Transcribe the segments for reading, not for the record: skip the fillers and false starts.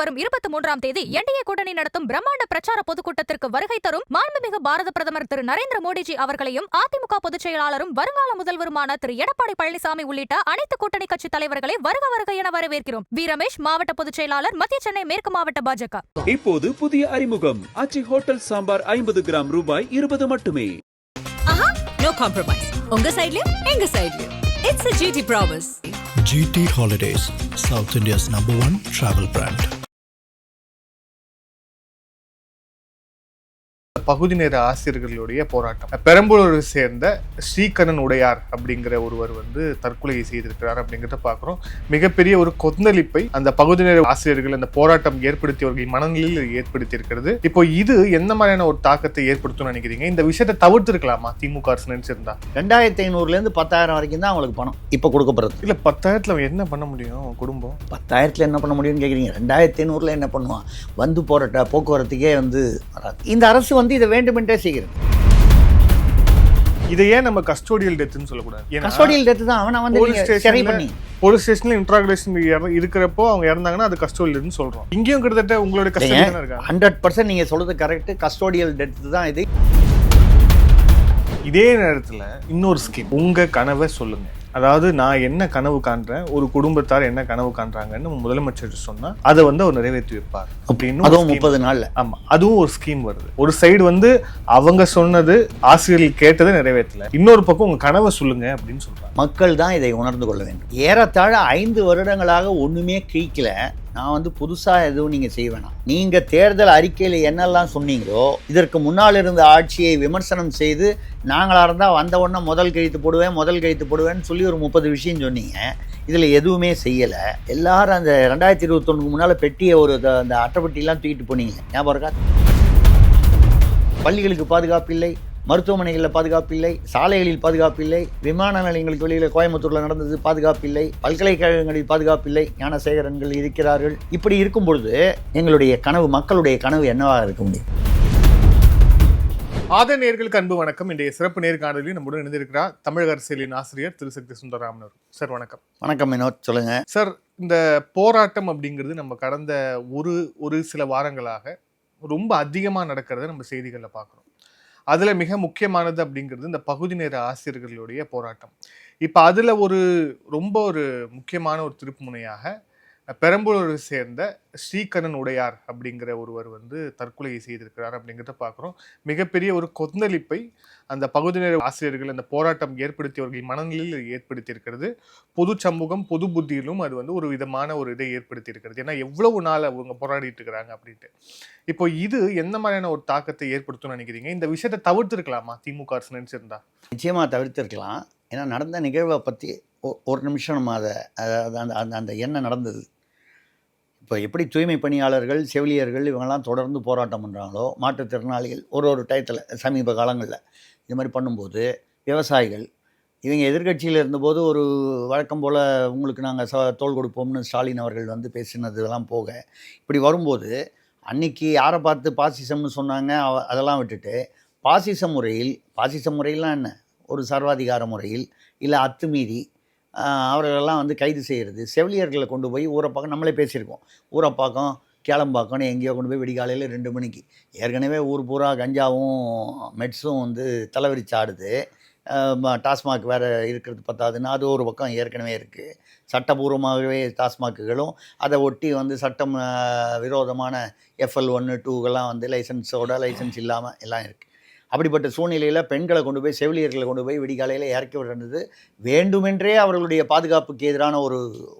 வரும் 23ஆம் தேதி என்டிஏ கூட்டணி நடத்தும் பிரம்மாண்ட பிரச்சார பொதுக்கூட்டத்திற்கு வருகை தரும் மாண்புமிகு பாரத பிரதமர் திரு நரேந்திர மோடிஜி அவர்களையும் அதிமுக பொதுச் செயலாளரும் வருங்கால முதல்வருமான திரு எடப்பாடி பழனிசாமி உள்ளிட்ட அனைத்து கூட்டணி கட்சி தலைவர்களை வருக என வரவேற்கிறோம். வி ரமேஷ், மாவட்ட பொதுச் செயலாளர், மத்திய சென்னை மேற்கு மாவட்ட பாஜக. இப்போது புதிய அறிமுகம் ஆச்சி ஹோட்டல் சாம்பார் 50 கிராம் ரூபாய் 20 மட்டுமே. No compromise. உங்க சைடுலயும் எங்க சைடுலயும். It's a GT promise. GT Holidays, South India's #1 travel brand. பகுதி நேர ஆசிரியர்களுடைய போராட்டம். பெரம்பலூரை சேர்ந்த ஸ்ரீகண்ணன் உடையார் அப்படிங்கிற ஒருவர் தற்கொலையை செய்திருக்கிறார் அப்படிங்கிறத பார்க்குறோம். மிகப்பெரிய ஒரு கொந்தளிப்பை அந்த பகுதி நேர ஆசிரியர்கள் அந்த போராட்டம் ஏற்படுத்தியவர்கள் மனநிலையில் ஏற்படுத்தி இருக்கிறது. இப்போ இது எந்த மாதிரியான ஒரு தாக்கத்தை ஏற்படுத்தும் நினைக்கிறீங்க? இந்த விஷயத்தை தவிர்த்து இருக்கலாமா திமுக அரசு நினைச்சிருந்தா? 2500 10,000 வரைக்கும் தான் அவங்களுக்கு பணம் இப்போ கொடுக்கப்படுறது. இல்ல 10,000 என்ன பண்ண முடியும் குடும்பம்? 10,000 என்ன பண்ண முடியும்னு கேட்குறீங்க. 2500 என்ன பண்ணுவான்? போராட்ட போக்குவரத்துக்கே இந்த அரசு இதை வேண்டுமென்றே செய்கிறது. இதை ஏன் நம்ம கஸ்டோடியல் டெத்னு சொல்லக்கூடாது? கஸ்டோடியல் டெத் தான். அவனை சரி பண்ணி போலீஸ் ஸ்டேஷன்ல இன்ட்ராகேஷன் இருக்கிறப்போ அவங்க இறந்தாங்கன்னா அது கஸ்டோடியல் டெத்னு சொல்றோம். இங்கேயும் கிட்டத்தட்ட உங்களுடைய கஸ்டோடியல் தான் இருக்காங்க. 100% நீங்க சொல்றது கரெக்ட். கஸ்டோடியல் டெத் தான் இது. இதே நேரத்துல இன்னொரு ஸ்கீம், உங்க கனவை சொல்லுங்க. அதாவது நான் என்ன கனவு காண்றேன், ஒரு குடும்பத்தார் என்ன கனவு காண்றாங்கன்னு முதலமைச்சர் சொன்னா அதை அவர் நிறைவேற்றி வைப்பார் அப்படின்னு. அதுவும் 30 நாள்ல. ஆமா, அதுவும் ஒரு ஸ்கீம் வருது. ஒரு சைடு அவங்க சொன்னது ஆசிரியர்கள் கேட்டதை நிறைவேற்றல, இன்னொரு பக்கம் உங்க கனவை சொல்லுங்க அப்படின்னு சொல்றாங்க. மக்கள் தான் இதை உணர்ந்து கொள்ள வேண்டும். ஏறத்தாழ 5 வருடங்களாக ஒண்ணுமே கிழிக்கல. நான் புதுசாக எதுவும் நீங்கள் செய்ய வேணாம். நீங்கள் தேர்தல் அறிக்கையில் என்னெல்லாம் சொன்னீங்களோ, இதற்கு முன்னால் இருந்த ஆட்சியை விமர்சனம் செய்து நாங்களாக இருந்தால் வந்த உடனே முதல் கைத்து போடுவேன்னு சொல்லி ஒரு 30 விஷயம் சொன்னீங்க. இதில் எதுவுமே செய்யலை. எல்லாரும் அந்த 2021 முன்னால் பெட்டியை அந்த அட்டைப்பட்டியெல்லாம் தூக்கிட்டு போனீங்க. ஞாபகம் இருக்கா? பள்ளிகளுக்கு பாதுகாப்பு இல்லை, மருத்துவமனைகளில் பாதுகாப்பு இல்லை, சாலைகளில் பாதுகாப்பு இல்லை, விமான நிலையங்களுக்கு வெளியில் கோயம்புத்தூரில் நடந்தது பாதுகாப்பு இல்லை, பல்கலைக்கழகங்களில் பாதுகாப்பு இல்லை, ஞானசேகரன்கள் இருக்கிறார்கள். இப்படி இருக்கும் பொழுது எங்களுடைய கனவு, மக்களுடைய கனவு என்னவாக இருக்க முடியும்? நேயர்களுக்கு அன்பு வணக்கம். இன்றைய சிறப்பு நேர்காணலில் நம்முடன் இணைந்திருக்கிறார் தமிழக அரசியலின் ஆசிரியர் திரு சக்தி சுந்தரராமன் சார். வணக்கம். வணக்கம் வினோத், சொல்லுங்க சார். இந்த போராட்டம் அப்படிங்கிறது நம்ம கடந்த ஒரு சில வாரங்களாக ரொம்ப அதிகமாக நடக்கிறத நம்ம செய்திகளில் பார்க்குறோம். அதில் மிக முக்கியமானது அப்படிங்கிறது இந்த பகுதி நேர ஆசிரியர்களுடைய போராட்டம். இப்போ அதில் ரொம்ப முக்கியமான ஒரு திருப்பு முனையாக பெரம்பலூரை சேர்ந்த ஸ்ரீகண்ணன் உடையார் அப்படிங்கிற ஒருவர் தற்கொலையை செய்திருக்கிறார் அப்படிங்கிறத பார்க்குறோம். மிகப்பெரிய ஒரு கொந்தளிப்பை அந்த பகுதி நேர ஆசிரியர்கள் அந்த போராட்டம் ஏற்படுத்தியவர்கள் மனநிலையில் ஏற்படுத்தி இருக்கிறது. பொது சமூகம், பொது புத்தியிலும் அது ஒரு விதமான ஒரு இதை ஏற்படுத்தி இருக்கிறது. ஏன்னா எவ்வளவு நாள் அவங்க போராடிட்டு இருக்கிறாங்க அப்படின்ட்டு. இப்போ இது எந்த மாதிரியான ஒரு தாக்கத்தை ஏற்படுத்தும்னு நினைக்கிறீங்க? இந்த விஷயத்தை தவிர்த்திருக்கலாமா திமுக அரசு நினைச்சிருந்தா? நிச்சயமாக தவிர்த்திருக்கலாம். ஏன்னா நடந்த நிகழ்வை பற்றி ஒரு நிமிஷம் நம்ம அந்த என்ன நடந்தது, இப்போ எப்படி தூய்மை பணியாளர்கள், செவிலியர்கள் இவங்கெல்லாம் தொடர்ந்து போராட்டம் பண்ணுறாங்களோ, மாற்றுத்திறனாளிகள் ஒரு டயத்தில் சமீப காலங்களில் இது மாதிரி பண்ணும்போது, விவசாயிகள் இவங்க எதிர்கட்சியில் இருந்தபோது ஒரு வழக்கம் போல் உங்களுக்கு நாங்கள் தோள் கொடுப்போம்னு ஸ்டாலின் அவர்கள் பேசினது இதெல்லாம் போக, இப்படி வரும்போது அன்னைக்கு யாரை பார்த்து பாசிசம்னு சொன்னாங்க அதெல்லாம் விட்டுட்டு பாசிச முறையில்லாம் என்ன, ஒரு சர்வாதிகார முறையில் இல்லை அத்துமீறி அவர்களெல்லாம் கைது செய்கிறது, செவிலியர்களை கொண்டு போய் ஊரப்பாக்கம், நம்மளே பேசியிருக்கோம், ஊரப்பாக்கம் கேளம்பாக்கம்னு எங்கேயோ கொண்டு போய் விடிகாலையில் 2 மணிக்கு, ஏற்கனவே ஊர் பூரா கஞ்சாவும் மெட்ஸும் தலைவிரிச்சு ஆடுது, டாஸ்மாக் வேறு இருக்கிறது பத்தாதுன்னு அது ஒரு பக்கம் ஏற்கனவே இருக்குது. சட்டபூர்வமாகவே டாஸ்மாக்குகளும் அதை ஒட்டி சட்டம் விரோதமான FL1, 2கெல்லாம் லைசன்ஸ் இல்லாமல் எல்லாம் இருக்குது. அப்படிப்பட்ட சூழ்நிலையில் பெண்களை கொண்டு போய், செவிலியர்களை கொண்டு போய் விடிகாலையில் இறக்கி விடுறது வேண்டுமென்றே அவர்களுடைய பாதுகாப்புக்கு எதிரான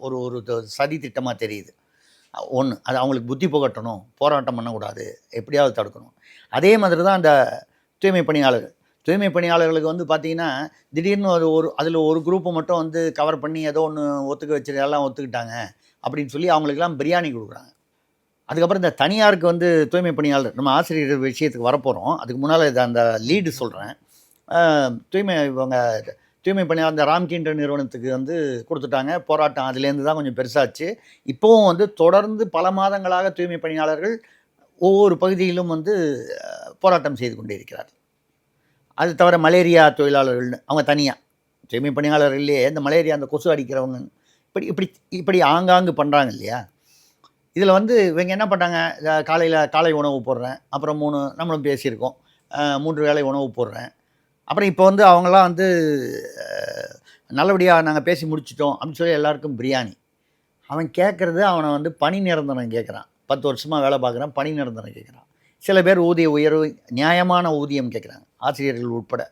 ஒரு சதி திட்டமாக தெரியுது. ஒன்று, அது அவங்களுக்கு புத்தி புகட்டணும், போராட்டம் பண்ணக்கூடாது, எப்படியாவது தடுக்கணும். அதே மாதிரி தான் அந்த தூய்மை பணியாளர்களுக்கு பார்த்திங்கன்னா திடீர்னு அதில் ஒரு குரூப்பை மட்டும் கவர் பண்ணி ஏதோ ஒன்று ஒத்துக்க வச்சு எல்லாம் ஒத்துக்கிட்டாங்க அப்படின்னு சொல்லி அவங்களுக்கெல்லாம் பிரியாணி கொடுக்குறாங்க. அதுக்கப்புறம் இந்த தனியாருக்கு தூய்மை பணியாளர், நம்ம ஆசிரியர் விஷயத்துக்கு வரப்போகிறோம். அதுக்கு முன்னால் அந்த லீடு சொல்கிறேன். தூய்மை பணியாளர் இந்த ராம்கின்ற நிறுவனத்துக்கு கொடுத்துட்டாங்க. போராட்டம் அதுலேருந்து தான் கொஞ்சம் பெருசாச்சு. இப்போவும் தொடர்ந்து பல மாதங்களாக தூய்மை பணியாளர்கள் ஒவ்வொரு பகுதியிலும் போராட்டம் செய்து கொண்டே இருக்கிறார். அது தவிர மலேரியா தொழிலாளர்கள்னு அவங்க தனியாக, தூய்மை பணியாளர்கள்லேயே இந்த மலேரியா, அந்த கொசு அடிக்கிறவங்க இப்படி ஆங்காங்கு பண்ணுறாங்க இல்லையா? இதில் வந்து இவங்க என்ன பண்ணாங்க, காலையில் காலை உணவு போடுறேன், அப்புறம் 3 நம்மளும் பேசியிருக்கோம், 3 வேளை உணவு போடுறேன். அப்புறம் இப்போ வந்து அவங்களாம் வந்து நல்லபடியாக நாங்கள் பேசி முடிச்சிட்டோம் அப்படின்னு சொல்லி எல்லாருக்கும் பிரியாணி. அவன் கேட்குறது அவனை வந்து பணி நிரந்தரம் கேட்குறான். 10 வருஷமாக வேலை பார்க்குறான், பணி நிரந்தரம் கேட்குறான். சில பேர் ஊதிய உயர்வு, நியாயமான ஊதியம் கேட்குறாங்க, ஆசிரியர்கள் உட்பட.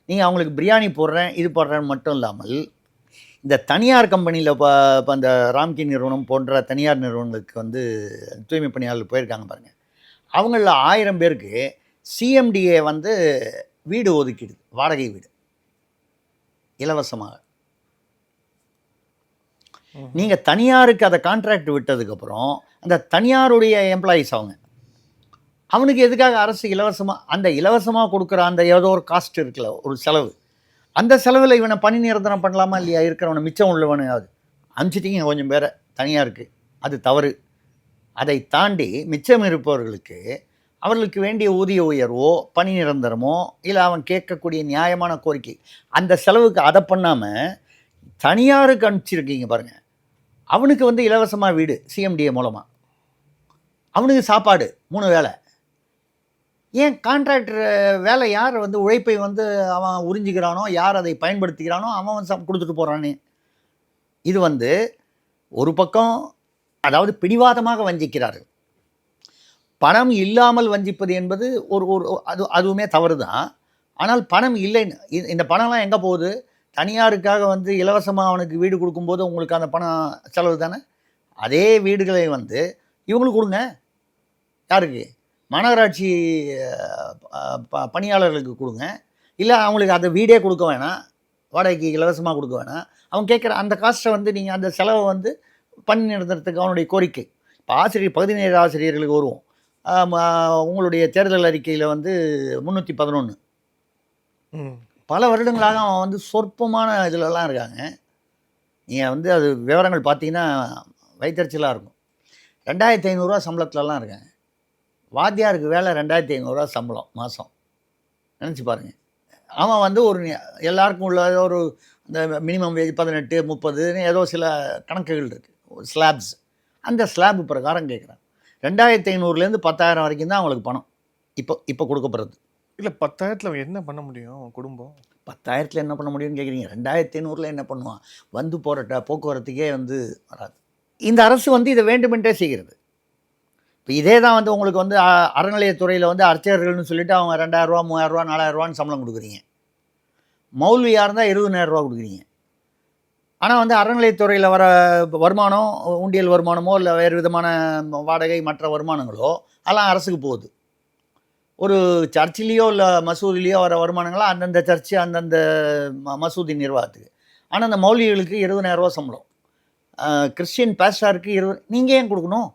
நீங்கள் அவங்களுக்கு பிரியாணி போடுறேன் இது போடுறேன்னு மட்டும் இல்லாமல், இந்த தனியார் கம்பெனியில் இப்போ அந்த ராம்கி நிறுவனம் போன்ற தனியார் நிறுவனங்களுக்கு வந்து தூய்மை பணியாளர்கள் போயிருக்காங்க பாருங்கள். அவங்களில் 1000 பேருக்கு சிஎம்டிஏ வந்து வீடு ஒதுக்கிடுது, வாடகை வீடு இலவசமாக. நீங்கள் தனியாருக்கு அதை கான்ட்ராக்ட் விட்டதுக்கப்புறம் அந்த தனியாருடைய எம்ப்ளாயீஸ் அவனுக்கு எதுக்காக அரசு இலவசமாக, அந்த இலவசமாக கொடுக்குற அந்த ஏதோ ஒரு காஸ்ட் இருக்குல்ல, ஒரு செலவு, அந்த செலவில் இவனை பணி நிரந்தரம் பண்ணலாமா இல்லையா? இருக்கிறவனை மிச்சம் உள்ளவனையாவது அனுப்பிச்சிட்டிங்க கொஞ்சம் பேரை தனியாருக்கு, அது தவறு. அதை தாண்டி மிச்சம் இருப்பவர்களுக்கு அவர்களுக்கு வேண்டிய ஊதிய உயர்வோ பணி நிரந்தரமோ இல்லை அவன் கேட்கக்கூடிய நியாயமான கோரிக்கை, அந்த செலவுக்கு அதை பண்ணாமல் தனியாருக்கு அனுப்பிச்சிருக்கீங்க பாருங்கள். அவனுக்கு வந்து இலவசமாக வீடு சிஎம்டிஏ மூலமாக, அவனுக்கு சாப்பாடு 3 வேளை. ஏன் கான்ட்ராக்டர் வேலை யார் வந்து உழைப்பை வந்து அவன் உறிஞ்சிக்கிறானோ, யார் அதை பயன்படுத்திக்கிறானோ அவன் கொடுத்துட்டு போகிறானே. இது வந்து ஒரு பக்கம் அதாவது பிடிவாதமாக வஞ்சிக்கிறார்கள். பணம் இல்லாமல் வஞ்சிப்பது என்பது அதுவுமே தவறு தான். ஆனால் பணம் இல்லைன்னு, இந்த பணம்லாம் எங்கே போகுது? தனியாருக்காக வந்து இலவசமாக அவனுக்கு வீடு கொடுக்கும்போது உங்களுக்கு அந்த பணம் செலவு தானே. அதே வீடுகளை வந்து இவங்களுக்கு கொடுங்க. யாருக்கு? மாநகராட்சி பணியாளர்களுக்கு கொடுங்க. இல்லை அவங்களுக்கு அந்த வீடே கொடுக்க வேணாம், வாடகைக்கு இலவசமாக கொடுக்க வேணாம். அவன் கேட்குற அந்த காஸ்ட்டை வந்து நீங்கள் அந்த செலவை வந்து பணி நிறுத்துறதுக்கு அவனுடைய கோரிக்கை. இப்போ பகுதி நேர ஆசிரியர்களுக்கு வருவோம். உங்களுடைய தேர்தல் அறிக்கையில் வந்து 311 பல வருடங்களாக அவன் வந்து சொற்பமான இதிலெல்லாம் இருக்காங்க. நீங்கள் வந்து அது விவரங்கள் பார்த்தீங்கன்னா வயிற்றுச்சலாக இருக்கும். 2500 சம்பளத்துலலாம் இருக்காங்க. வாத்தியாருக்கு வேலை 2500 சம்பளம் மாதம். நினச்சி பாருங்கள். அவன் வந்து ஒரு எல்லாருக்கும் உள்ள ஒரு இந்த மினிமம் வேஜ் 18 30 ஏதோ சில கணக்குகள் இருக்குது, ஸ்லாப்ஸ். அந்த ஸ்லாப் பிரகாரம் கேட்குறான். 2500லேருந்து 10,000 வரைக்கும் தான் அவங்களுக்கு பணம் இப்போ கொடுக்கப்படுறது. இல்லை 10,000த்தில் என்ன பண்ண முடியும் குடும்பம்? 10,000த்தில் என்ன பண்ண முடியும்னு கேட்குறீங்க. 2500ல் என்ன பண்ணுவான்? வந்து போகிற போக்குவரத்துக்கே வந்து வராது. இந்த அரசு வந்து இதை வேண்டுமென்றே செய்கிறது. இப்போ இதே தான் வந்து உங்களுக்கு வந்து அறநிலையத்துறையில் வந்து அர்ச்சகர்கள்னு சொல்லிவிட்டு அவங்க 2,000 ரூபா 3,000 ரூபா 4,000 ரூபான்னு சம்பளம் கொடுக்குறீங்க. மௌல்வியாக இருந்தால் 20,000 ரூபா கொடுக்குறீங்க. ஆனால் வந்து அறநிலையத்துறையில் வர வருமானம், உண்டியல் வருமானமோ இல்லை வேறு விதமான வாடகை மற்ற வருமானங்களோ அதெல்லாம் அரசுக்கு போகுது. ஒரு சர்ச்சிலேயோ இல்லை மசூதிலேயோ வர வருமானங்களோ அந்தந்த சர்ச்சு அந்தந்த மசூதி நிர்வாகத்துக்கு. ஆனால் அந்த மௌலிகளுக்கு 20,000 ரூபா சம்பளம், கிறிஸ்டியன் பாஸ்டருக்கு 20. நீங்கள் ஏன் கொடுக்கணும்?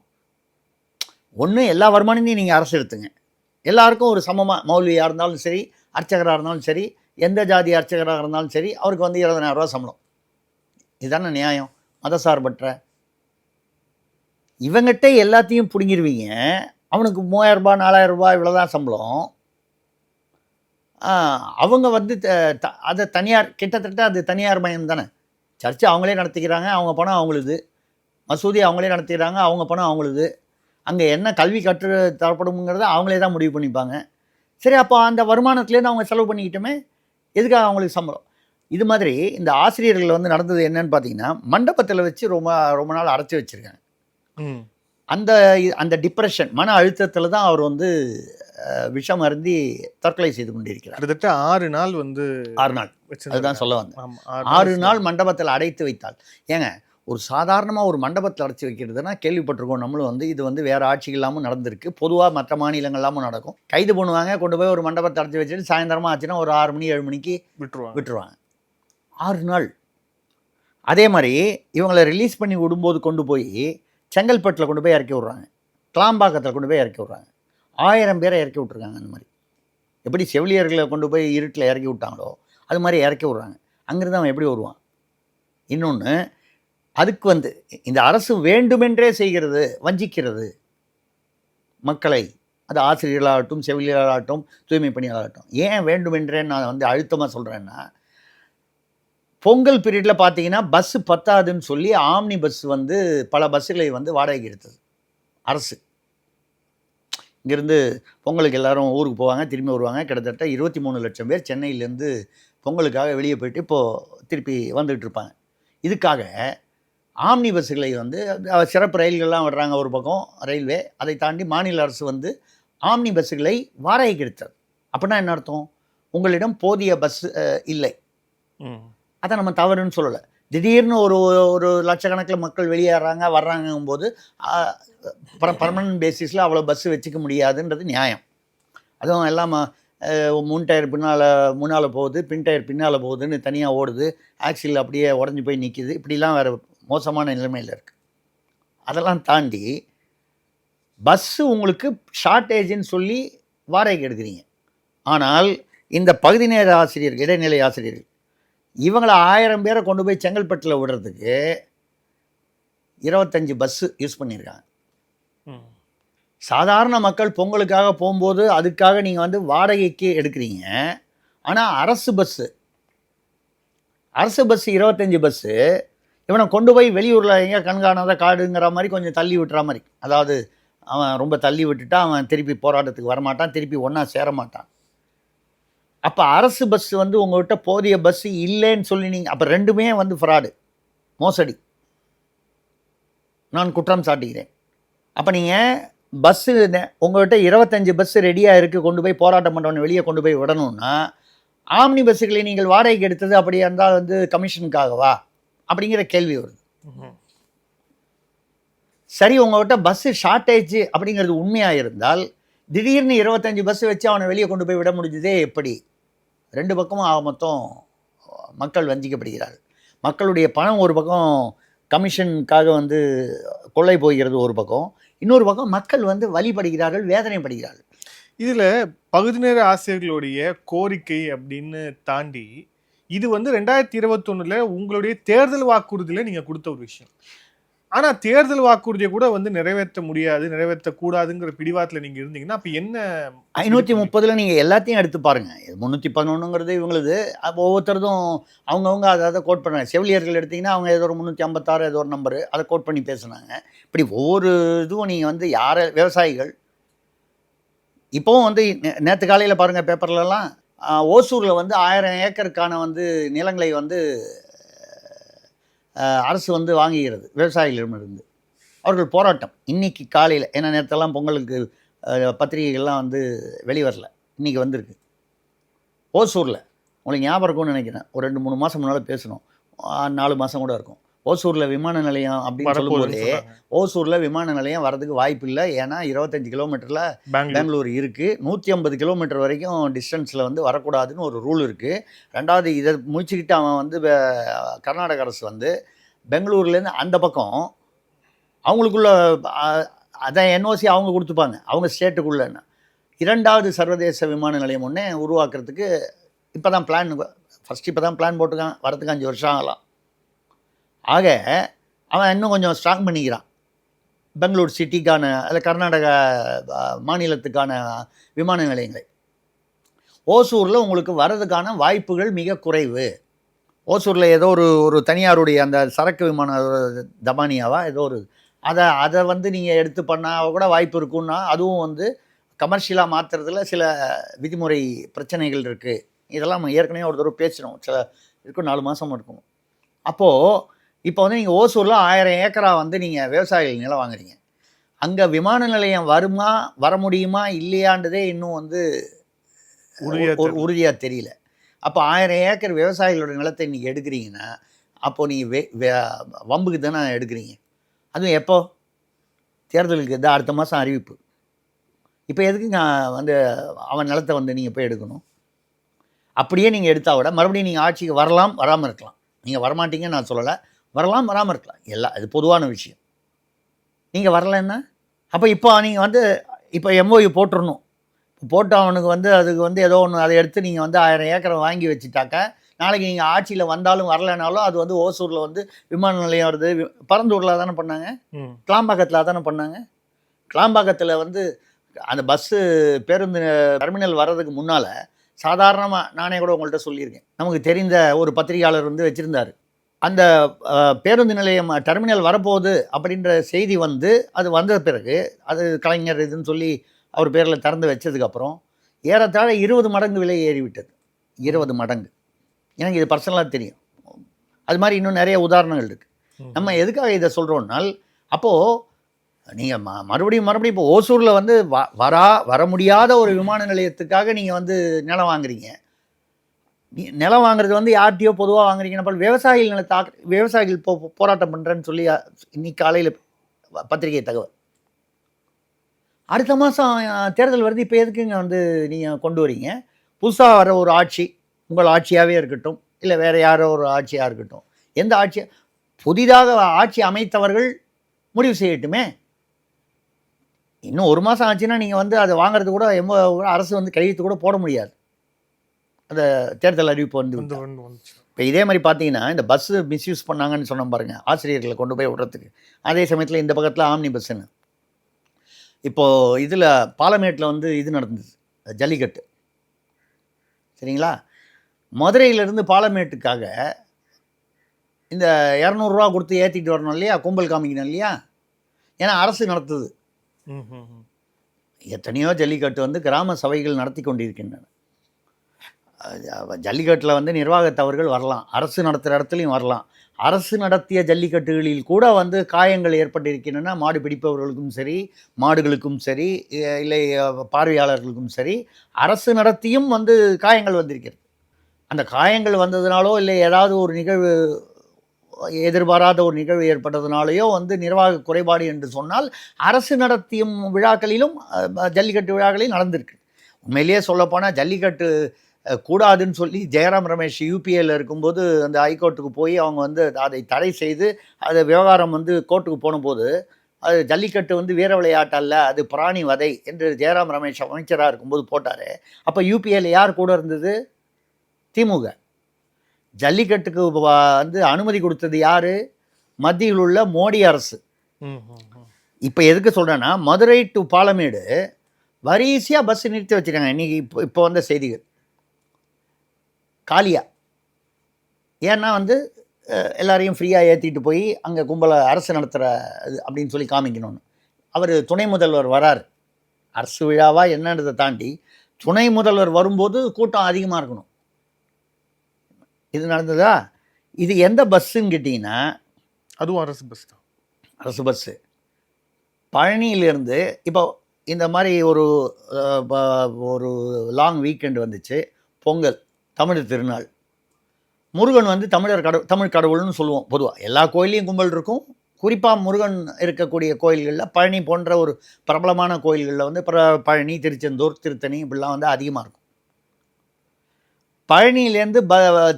ஒன்று எல்லா வருமானத்தையும் நீங்கள் அரசு எடுத்துங்க. எல்லாருக்கும் ஒரு சமமாக, மௌலியாக இருந்தாலும் சரி, அர்ச்சகராக இருந்தாலும் சரி, எந்த ஜாதி அர்ச்சகராக இருந்தாலும் சரி, அவருக்கு வந்து 20,000 ரூபா சம்பளம். இதுதானே நியாயம்? மதசார்பற்ற. இவங்கிட்ட எல்லாத்தையும் பிடுங்கிடுவீங்க. அவனுக்கு 3,000 ரூபா 4,000 ரூபா இவ்வளோதான் சம்பளம். அவங்க வந்து அதை தனியார், கிட்டத்தட்ட அது தனியார் மயம் தானே. சர்ச்சு அவங்களே நடத்திக்கிறாங்க, அவங்க பணம் அவங்களுது. மசூதி அவங்களே நடத்திக்கிறாங்க, அவங்க பணம் அவங்களுது. அங்கே என்ன கல்வி கற்று தரப்படுங்கிறத அவங்களே தான் முடிவு பண்ணிப்பாங்க. சரி, அப்போ அந்த வருமானத்துலேருந்து அவங்க செலவு பண்ணிக்கிட்டோமே, எதுக்காக அவங்களுக்கு சம்பளம்? இது மாதிரி இந்த ஆசிரியர்கள் வந்து நடந்தது என்னன்னு பார்த்தீங்கன்னா, மண்டபத்தில் வச்சு ரொம்ப நாள் அடைச்சி வச்சுருக்காங்க. அந்த டிப்ரெஷன், மன அழுத்தத்தில் தான் அவர் வந்து விஷம் அருந்தி தற்கொலை செய்து கொண்டிருக்கிறார். கிட்டத்தட்ட 6 நாள் வந்து 6 நாள் அதுதான் சொல்ல வந்தேன். 6 நாள் மண்டபத்தில் அடைத்து வைத்தால். ஏங்க, ஒரு சாதாரணமாக ஒரு மண்டபத்தில் அடைச்சி வைக்கிறதுனா கேள்விப்பட்டிருக்கோம் நம்மளும் வந்து. இது வந்து வேறு ஆட்சிகளாமும் நடந்திருக்கு, பொதுவாக மற்ற மாநிலங்கள்லாமும் நடக்கும். கைது பண்ணுவாங்க, கொண்டு போய் ஒரு மண்டபத்தை அடைச்சி வச்சுட்டு சாயந்தரமாக ஆச்சுன்னா ஒரு 6 மணி 7 மணிக்கு விட்டுருவாங்க. 6 நாள். அதே மாதிரி இவங்களை ரிலீஸ் பண்ணி விடும்போது கொண்டு போய் செங்கல்பட்டில் கொண்டு போய் இறக்கி விட்றாங்க, கிளாம்பாக்கத்தில் கொண்டு போய் இறக்கி விட்றாங்க. 1000 பேரை இறக்கி விட்ருக்காங்க. அந்த மாதிரி எப்படி செவிலியர்களை கொண்டு போய் இருட்டில் இறக்கி விட்டாங்களோ அது மாதிரி இறக்கி விட்றாங்க. அங்கேருந்து அவன் எப்படி வருவான்? இன்னொன்று, அதுக்கு வந்து இந்த அரசு வேண்டுமென்றே செய்கிறது, வஞ்சிக்கிறது மக்களை. அது ஆசிரியர்களாகட்டும், செவிலியர்களாகட்டும், தூய்மை பணியாளராகட்டும். ஏன் வேண்டுமென்றே நான் வந்து அழுத்தமாக சொல்கிறேன்னா, பொங்கல் பீரியடில் பார்த்தீங்கன்னா பஸ்ஸு பத்தாதுன்னு சொல்லி ஆம்னி பஸ் வந்து பல பஸ்ஸுகளை வந்து வாடகைக்கு எடுத்தது. அரசு. இங்கேருந்து பொங்கலுக்கு எல்லாரும் ஊருக்கு போவாங்க, திரும்பி வருவாங்க. கிட்டத்தட்ட 23 லட்சம் பேர் சென்னையிலேருந்து பொங்கலுக்காக வெளியே போயிட்டு இப்போது திருப்பி வந்துகிட்டு இருப்பாங்க. இதுக்காக ஆம்னி பஸ்ஸுகளை வந்து சிறப்பு ரயில்கள்லாம் விடுறாங்க ஒரு பக்கம் ரயில்வே. அதை தாண்டி மாநில அரசு வந்து ஆம்னி பஸ்ஸுகளை வாடகைக்கு எடுத்தது. அப்படின்னா என்ன அர்த்தம்? உங்களிடம் போதிய பஸ் இல்லை. அதை நம்ம தவறுன்னு சொல்லலை. திடீர்னு ஒரு ஒரு லட்சக்கணக்கில் மக்கள் வெளியேறாங்க வர்றாங்கும்போது பர்மனன்ட் பேசிஸில் அவ்வளோ பஸ்ஸு வச்சுக்க முடியாதுன்றது நியாயம். அதுவும் எல்லாம் முன் டயர் முன்னால் போகுது, பின் டயர் பின்னால் போகுதுன்னு தனியாக ஓடுது, ஆக்சில் அப்படியே உடஞ்சி போய் நிற்கிது. இப்படிலாம் வேறு மோசமான நிலைமையில் இருக்குது. அதெல்லாம் தாண்டி பஸ்ஸு உங்களுக்கு ஷார்ட்டேஜுன்னு சொல்லி வாடகைக்கு எடுக்கிறீங்க. ஆனால் இந்த பகுதி நேர ஆசிரியர்கள், இடைநிலை ஆசிரியர்கள், இவங்களை 1000 பேரை கொண்டு போய் செங்கல்பட்டில் விடுறதுக்கு 25 பஸ்ஸு யூஸ் பண்ணியிருக்காங்க. சாதாரண மக்கள் பொங்கலுக்காக போகும்போது அதுக்காக நீங்கள் வந்து வாடகைக்கு எடுக்கிறீங்க. ஆனால் அரசு பஸ்ஸு 25 பஸ்ஸு இவனை கொண்டு போய் வெளியூரில் எங்கே கண்காணாத காடுங்கிற மாதிரி கொஞ்சம் தள்ளி விட்டுற மாதிரி. அதாவது அவன் ரொம்ப தள்ளி விட்டுட்டா அவன் திருப்பி போராட்டத்துக்கு வரமாட்டான், திருப்பி ஒன்றா சேரமாட்டான். அப்போ அரசு பஸ் வந்து உங்கள்கிட்ட போதிய பஸ்ஸு இல்லைன்னு சொல்லி நீங்கள் அப்போ ரெண்டுமே வந்து ஃப்ராடு, மோசடி, நான் குற்றம் சாட்டுகிறேன். அப்போ நீங்கள் பஸ்ஸு உங்கள்கிட்ட 25 பஸ்ஸு ரெடியாக இருக்குது கொண்டு போய் போராட்டம் பண்ணுறவனை வெளியே கொண்டு போய் விடணும்னா ஆம்னி பஸ்ஸுகளை நீங்கள் வாடகைக்கு எடுத்தது அப்படியே இருந்தால் வந்து கமிஷனுக்காகவா அப்படிங்கிற கேள்வி வருது. சரி, உங்கள்கிட்ட பஸ்ஸு ஷார்ட்டேஜ் அப்படிங்கிறது உண்மையாக இருந்தால் திடீர்னு 25 பஸ்ஸு வச்சு அவனை வெளியே கொண்டு போய் விட முடிஞ்சதே எப்படி? ரெண்டு பக்கமும் மொத்தம் மக்கள் வஞ்சிக்கப்படுகிறார்கள். மக்களுடைய பணம் ஒரு பக்கம் கமிஷனுக்காக வந்து கொள்ளை போகிறது ஒரு பக்கம், இன்னொரு பக்கம் மக்கள் வந்து வழிபடுகிறார்கள், வேதனைப்படுகிறார்கள். இதில் பகுதி நேர ஆசிரியர்களுடைய கோரிக்கை அப்படின்னு தாண்டி இது வந்து 2021 உங்களுடைய தேர்தல் வாக்குறுதியில் நீங்கள் கொடுத்த ஒரு விஷயம். ஆனால் தேர்தல் வாக்குறுதியை கூட வந்து நிறைவேற்ற முடியாது, நிறைவேற்றக்கூடாதுங்கிற பிடிவாத்தில் நீங்கள் இருந்தீங்கன்னா அப்போ என்ன? 530 நீங்கள் எல்லாத்தையும் எடுத்து பாருங்கள். 311ங்கிறது இவங்களுது. அப்போ ஒவ்வொருத்தரதும் அவங்கவுங்க அதை கோட் பண்ணாங்க. செவிலியர்கள் எடுத்திங்கன்னா அவங்க ஏதோ ஒரு 356 ஏதோ ஒரு நம்பரு அதை கோட் பண்ணி பேசுனாங்க. இப்படி ஒவ்வொரு இதுவும் நீங்கள் வந்து யாரை விவசாயிகள் இப்போவும் வந்து நேற்று காலையில் பாருங்கள் பேப்பர்லலாம் ஓசூரில் வந்து 1000 ஏக்கருக்கான வந்து நிலங்களை வந்து அரசு வந்து வாங்குகிறது விவசாயிகளிடமிருந்து. அவர்கள் போராட்டம் இன்னைக்கு காலையில், ஏன்னா நேரத்தெல்லாம் பொங்கலுக்கு பத்திரிகைகள்லாம் வந்து வெளிவரல, இன்றைக்கி வந்திருக்கு. ஓசூரில் உங்களுக்கு ஞாபகம் இருக்கும்னு நினைக்கிறேன், ஒரு 2-3 மாதம் முன்னால் பேசணும், 4 மாதம் கூட இருக்கும். ஓசூரில் விமான நிலையம் அப்படின்னு சொல்லும்போதே ஓசூரில் விமான நிலையம் வரதுக்கு வாய்ப்பு இல்லை. ஏன்னா 25 கிலோமீட்டரில் பெங்களூர் இருக்குது, 150 கிலோமீட்டர் வரைக்கும் டிஸ்டன்ஸில் வந்து வரக்கூடாதுன்னு ஒரு ரூல் இருக்குது. ரெண்டாவது இதை முடிச்சுக்கிட்டு அவன் வந்து கர்நாடக அரசு வந்து பெங்களூர்லேருந்து அந்த பக்கம் அவங்களுக்குள்ள அதான் என்ஓசி அவங்க கொடுத்துப்பாங்க, அவங்க ஸ்டேட்டுக்குள்ளேன்னு. 2வது சர்வதேச விமான நிலையம் ஒன்று உருவாக்குறதுக்கு இப்போ தான் பிளான் போட்டுக்கான், வரதுக்கு 5 வருஷம் ஆகலாம். ஆக அவன் இன்னும் கொஞ்சம் ஸ்ட்ராங் பண்ணிக்கிறான். பெங்களூர் சிட்டிக்கான அதில் கர்நாடக மாநிலத்துக்கான விமான நிலையங்களை ஓசூரில் உங்களுக்கு வர்றதுக்கான வாய்ப்புகள் மிக குறைவு. ஓசூரில் ஏதோ ஒரு தனியாருடைய அந்த சரக்கு விமான தபானியாவா ஏதோ ஒரு அதை வந்து நீங்கள் எடுத்து பண்ணால் கூட வாய்ப்பு இருக்குன்னா அதுவும் வந்து கமர்ஷியலாக மாற்றுறதுல சில விதிமுறை பிரச்சனைகள் இருக்குது. இதெல்லாம் நம்ம ஏற்கனவே ஒரு தடவை பேசினோம், சில இருக்கும் 4 மாதம் இருக்கும். அப்போது இப்போ வந்து நீங்கள் ஓசூரில் 1000 ஏக்கரா வந்து நீங்கள் விவசாயிகள் நிலம் வாங்குறீங்க. அங்கே விமான நிலையம் வர முடியுமா இல்லையான்றதே இன்னும் வந்து உறுதியாக தெரியல. அப்போ 1000 ஏக்கர் விவசாயிகளோட நிலத்தை நீங்கள் எடுக்கிறீங்கன்னா அப்போது நீங்கள் வம்புக்கு தானே எடுக்கிறீங்க. அதுவும் எப்போ? தேர்தலுக்கு தான் அடுத்த மாதம் அறிவிப்பு. இப்போ எதுக்கு நான் வந்து அவன் நிலத்தை வந்து நீங்கள் போய் எடுக்கணும்? அப்படியே நீங்கள் எடுத்தால் விட மறுபடியும் நீங்கள் ஆட்சிக்கு வரலாம், வராமல் இருக்கலாம். நீங்கள் வரமாட்டீங்கன்னு நான் சொல்லலை, வரலாம், வராமல் இருக்கலாம், எல்லாம் அது பொதுவான விஷயம். நீங்கள் வரலைன்னா அப்போ இப்போ நீங்கள் வந்து இப்போ எம்ஓயு போட்டுடணும். போட்டு அவனுக்கு வந்து அதுக்கு வந்து ஏதோ ஒன்று அதை எடுத்து நீங்கள் வந்து 1000 ஏக்கரை வாங்கி வச்சுட்டாக்க நாளைக்கு நீங்கள் ஆட்சியில் வந்தாலும் வரலைனாலும் அது வந்து ஓசூரில் வந்து விமான நிலையம் வருது. பரந்தூரில் தானே பண்ணாங்க, கிளாம்பாக்கத்தில் தானே பண்ணாங்க. கிளாம்பாக்கத்தில் வந்து அந்த பஸ்ஸு பேருந்து டெர்மினல் வர்றதுக்கு முன்னால் சாதாரணமாக நானே கூட உங்கள்கிட்ட சொல்லியிருக்கேன், நமக்கு தெரிந்த ஒரு பத்திரிகையாளர் வந்து வச்சுருந்தார் அந்த பேருந்து நிலையம் டெர்மினல் வரப்போகுது அப்படின்ற செய்தி வந்து அது வந்த பிறகு அது கலைஞர் இதுன்னு சொல்லி அவர் பேரில் திறந்து வச்சதுக்கப்புறம் ஏறத்தாழ 20 மடங்கு விலை ஏறிவிட்டது. 20 மடங்கு. எனக்கு இது பர்சனலாக தெரியும். அது மாதிரி இன்னும் நிறைய உதாரணங்கள் இருக்குது. நம்ம எதுக்காக இதை சொல்கிறோம்னால், அப்போது நீங்கள் மறுபடியும் இப்போ ஓசூரில் வந்து வர முடியாத ஒரு விமான நிலையத்துக்காக நீங்கள் வந்து நிலம் வாங்குறீங்க. நிலம் வாங்குறது வந்து யார்கிட்டையோ பொதுவாக வாங்குறீங்கன்னா, விவசாயிகள் விவசாயிகள் போராட்டம் பண்ணுறேன்னு சொல்லி இன்னைக்கு காலையில் பத்திரிகை தகவல். அடுத்த மாதம் தேர்தல் வருது. இப்போ எதுக்குங்க வந்து நீங்கள் கொண்டு வரீங்க? புதுசாக வர ஒரு ஆட்சி உங்கள் ஆட்சியாகவே இருக்கட்டும், இல்லை வேறு யாரோ ஒரு ஆட்சியாக இருக்கட்டும், எந்த ஆட்சி புதிதாக ஆட்சி அமைத்தவர்கள் முடிவு செய்யட்டுமே. இன்னும் 1 மாதம் ஆச்சுன்னா நீங்கள் வந்து அதை வாங்குறது கூட அரசு வந்து கையெழுத்து கூட போட முடியாது. அந்த தேர்தல் அறிவிப்பு வந்து இப்போ இதே மாதிரி பார்த்தீங்கன்னா, இந்த பஸ்ஸு மிஸ்யூஸ் பண்ணாங்கன்னு சொன்னோம் பாருங்கள், ஆசிரியர்களை கொண்டு போய் விடுறதுக்கு. அதே சமயத்தில் இந்த பக்கத்தில் ஆம்னி பஸ்ஸுன்னு இப்போது இதில் பாலமேட்டில் வந்து இது நடந்தது, ஜல்லிக்கட்டு. சரிங்களா? மதுரையிலேருந்து பாலமேட்டுக்காக இந்த 200 ரூபா கொடுத்து ஏற்றிட்டு வரணும் இல்லையா, கும்பல் காமிக்கணும் இல்லையா, ஏன்னா அரசு நடத்துது. எத்தனையோ ஜல்லிக்கட்டு வந்து கிராம சபைகள் நடத்தி கொண்டிருக்கின்றன. ஜல்லிக்கட்டில் வந்து நிர்வாகத்தவர்கள் வரலாம், அரசு நடத்துகிற இடத்துலையும் வரலாம். அரசு நடத்திய ஜல்லிக்கட்டுகளில் கூட வந்து காயங்கள் ஏற்பட்டிருக்கின்றன. மாடு பிடிப்பவர்களுக்கும் சரி, மாடுகளுக்கும் சரி, இல்லை பார்வையாளர்களுக்கும் சரி, அரசு நடத்தியும் வந்து காயங்கள் வந்திருக்கிறது. அந்த காயங்கள் வந்ததுனாலோ இல்லை ஏதாவது ஒரு நிகழ்வு எதிர்பாராத ஒரு நிகழ்வு ஏற்பட்டதுனாலேயோ வந்து நிர்வாக குறைபாடு என்று சொன்னால் அரசு நடத்தியும் விழாக்களிலும் ஜல்லிக்கட்டு விழாக்களிலும் நடந்திருக்கு. உண்மையிலேயே சொல்லப்போனால் ஜல்லிக்கட்டு கூடாதுன்னு சொல்லி ஜெயராம் ரமேஷ் யூபிஏல இருக்கும்போது அந்த ஹைகோர்ட்டுக்கு போய் அவங்க வந்து அதை தடை செய்து அது விவகாரம் வந்து கோர்ட்டுக்கு போனபோது அது ஜல்லிக்கட்டு வந்து வீர விளையாட்டு அல்ல, அது பிராணி வதை என்று ஜெயராம் ரமேஷ் அமைச்சராக இருக்கும்போது போட்டார். அப்போ யூபிஏல யார் கூட இருந்தது? திமுக. ஜல்லிக்கட்டுக்கு வந்து அனுமதி கொடுத்தது யார்? மத்தியில் உள்ள மோடி அரசு. இப்போ எதுக்கு சொல்கிறேன்னா, மதுரை டு பாலமேடு வரிசையாக பஸ் நிறுத்தி வச்சுருக்காங்க. இன்றைக்கி இப்போ வந்த செய்திகள் காலியா. ஏன்னா வந்து எல்லாரையும் ஃப்ரீயாக ஏற்றிட்டு போய் அங்கே கும்பலை அரசு நடத்துகிற இது அப்படின்னு சொல்லி காமிக்கணும்னு. அவர் துணை முதல்வர் வரார். அரசு விழாவா என்னன்றதை தாண்டி துணை முதல்வர் வரும்போது கூட்டம் அதிகமாக இருக்கணும். இது நடந்ததா? இது எந்த பஸ்ஸுன்னு கேட்டிங்கன்னா, அதுவும் அரசு பஸ் தான். அரசு பஸ்ஸு. பழனியிலேருந்து இப்போ இந்த மாதிரி ஒரு லாங் வீக்கெண்டு வந்துச்சு. பொங்கல், தமிழ் திருநாள், முருகன் வந்து தமிழ் கடவுள்னு சொல்லுவோம். பொதுவாக எல்லா கோயிலையும் கும்பல் இருக்கும். குறிப்பாக முருகன் இருக்கக்கூடிய கோயில்களில் பழனி போன்ற ஒரு பிரபலமான கோயில்களில் வந்து பழனி, திருச்செந்தூர், திருத்தணி இப்படிலாம் வந்து அதிகமாக இருக்கும். பழனியிலேருந்து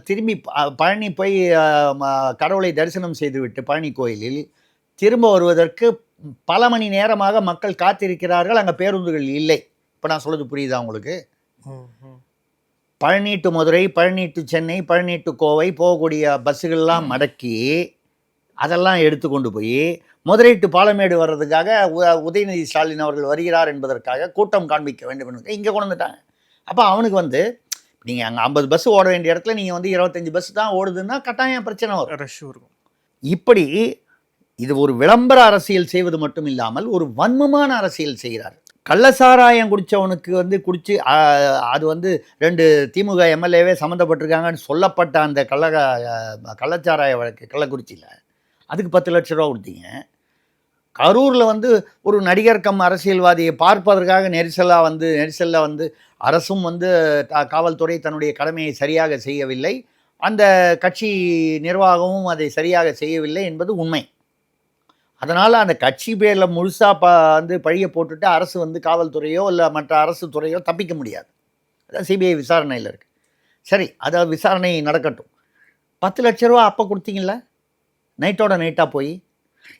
திரும்பி பழனி போய் கடவுளை தரிசனம் செய்துவிட்டு பழனி கோயிலில் திரும்ப வருவதற்கு பல மணி நேரமாக மக்கள் காத்திருக்கிறார்கள். அங்கே பேருந்துகள் இல்லை. இப்போ நான் சொல்கிறது புரியுதா உங்களுக்கு? Palani to Madurai, Palani to Chennai, Palani to Kovai போகக்கூடிய பஸ்ஸுகள்லாம் மடக்கி அதெல்லாம் எடுத்து கொண்டு போய் மதுரை டு பாலமேடு வர்றதுக்காக உதயநிதி ஸ்டாலின் அவர்கள் வருகிறார் என்பதற்காக கூட்டம் காண்பிக்க வேண்டும் என்று இங்கே கொண்டு வந்துட்டாங்க. அப்போ அவனுக்கு வந்து நீங்கள் அங்கே 50 பஸ் ஓட வேண்டிய இடத்துல நீங்கள் வந்து 25 பஸ் தான் ஓடுதுன்னா கட்டாயம் பிரச்சனை வரும், ரஷ் இருக்கும். இப்படி இது ஒரு விளம்பர அரசியல் செய்வது மட்டும் இல்லாமல் ஒரு வன்மமான அரசியல் செய்கிறார். கள்ளசாராயம் குடித்தவனுக்கு வந்து குடித்து அது வந்து 2 திமுக எம்எல்ஏவே சம்மந்தப்பட்டிருக்காங்கன்னு சொல்லப்பட்ட அந்த கள்ளச்சாராய வழக்கு கள்ளக்குறிச்சியில் அதுக்கு 10 லட்ச ரூபா கொடுத்தீங்க. கரூரில் வந்து ஒரு நடிகர் கம் அரசியல்வாதியை பார்ப்பதற்காக நெரிசலில் வந்து அரசும் வந்து காவல்துறை தன்னுடைய கடமையை சரியாக செய்யவில்லை, அந்த கட்சி நிர்வாகமும் அதை சரியாக செய்யவில்லை என்பது உண்மை. அதனால் அந்த கட்சி பேரில் முழுசாக வந்து பழியை போட்டுட்டு அரசு வந்து காவல்துறையோ இல்லை மற்ற அரசு துறையோ தப்பிக்க முடியாது. அதான் சிபிஐ விசாரணையில் இருக்குது. சரி, அதாவது விசாரணை நடக்கட்டும். 10 லட்ச ரூபா அப்போ கொடுத்தீங்கள, நைட்டோட நைட்டாக போய்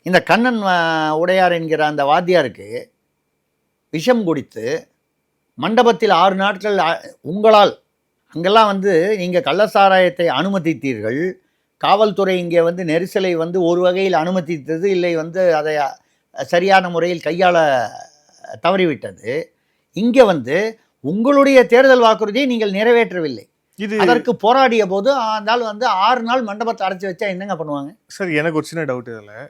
இந்த கண்ணன் உடையார் என்கிற அந்த வாத்தியாருக்கு விஷம் குடித்து மண்டபத்தில் 6 நாட்கள் உங்களால் அங்கெல்லாம் வந்து நீங்கள் கள்ளசாராயத்தை அனுமதித்தீர்கள். காவல்துறை இங்கே வந்து நெரிசலை வந்து ஒரு வகையில் அனுமதித்தது, இல்லை வந்து அதை சரியான முறையில் கையாள தவறிவிட்டது. இங்கே வந்து உங்களுடைய தேர்தல் வாக்குறுதியை நீங்கள் நிறைவேற்றவில்லை. இது அதற்கு போராடிய போது அந்த ஆள் வந்து 6 நாள் மண்டபத்தை அடைச்சி வச்சா என்னங்க பண்ணுவாங்க? சார் எனக்கு ஒரு சின்ன டவுட் இதில்,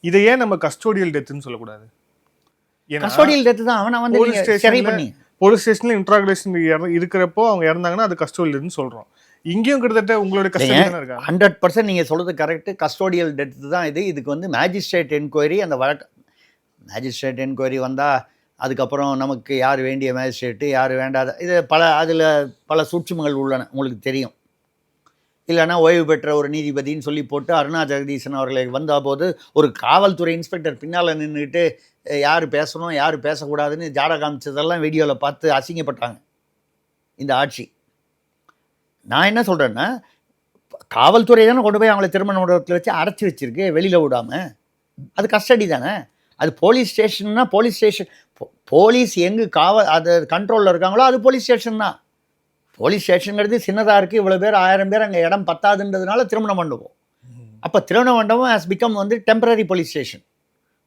இதை ஏன் நம்ம கஸ்டோடியல் டெத்துன்னு சொல்லக்கூடாது? கஸ்டோடியல் டெத் தான். அவனை வந்து போலீஸ் நீங்க சரி பண்ணி போலீஸ் ஸ்டேஷன்ல இன்ட்ராகுலேஷன் இருக்கிறப்போ அவங்க இறந்தாங்கன்னா அது கஸ்டோடியல் டெத்னு சொல்றோம். இங்கேயும் கிட்டத்தட்ட உங்களுடைய கஸ்டடி தானே இருக்காங்க. 100% நீங்க சொல்றது கரெக்ட். கஸ்டோடியல் டெத் தான் இது. இதுக்கு வந்து மேஜிஸ்ட்ரேட் என்கொயரி, அந்த வழக்கு மேஜிஸ்ட்ரேட் என்கொயரி வந்தால் அதுக்கப்புறம் நமக்கு யார் வேண்டிய மேஜிஸ்ட்ரேட்டு யார் வேண்டாத இது அதில் பல சூட்சுமங்கள் உள்ளன, உங்களுக்கு தெரியும். இல்லைன்னா ஓய்வு பெற்ற ஒரு நீதிபதின்னு சொல்லி போட்டு அருணா ஜெகதீசன் அவர்களை வந்தபோது ஒரு காவல்துறை இன்ஸ்பெக்டர் பின்னால் நின்றுட்டு யார் பேசணும் யார் பேசக்கூடாதுன்னு ஜாட காமிச்சதெல்லாம் வீடியோவில் பார்த்து அசிங்கப்பட்டாங்க இந்த ஆட்சி. நான் என்ன சொல்கிறேன்னா, காவல்துறை தானே கொண்டு போய் அவங்கள திருமண மண்டபத்தில் வச்சு அடைச்சி வச்சிருக்கு வெளியில் விடாமல். அது கஸ்டடி தானே. அது போலீஸ் ஸ்டேஷன்னா போலீஸ் ஸ்டேஷன். போலீஸ் எங்கே அது கண்ட்ரோலில் இருக்காங்களோ அது போலீஸ் ஸ்டேஷன் தான். போலீஸ் ஸ்டேஷனுங்கிறது சின்னதாக இருக்குது, இவ்வளோ பேர் 1000 பேர் அங்கே இடம் பத்தாதுன்றதுனால திருமண மண்டபம். அப்போ திருமண மண்டபம் ஹஸ் பிகம் வந்து டெம்பரரி போலீஸ் ஸ்டேஷன்.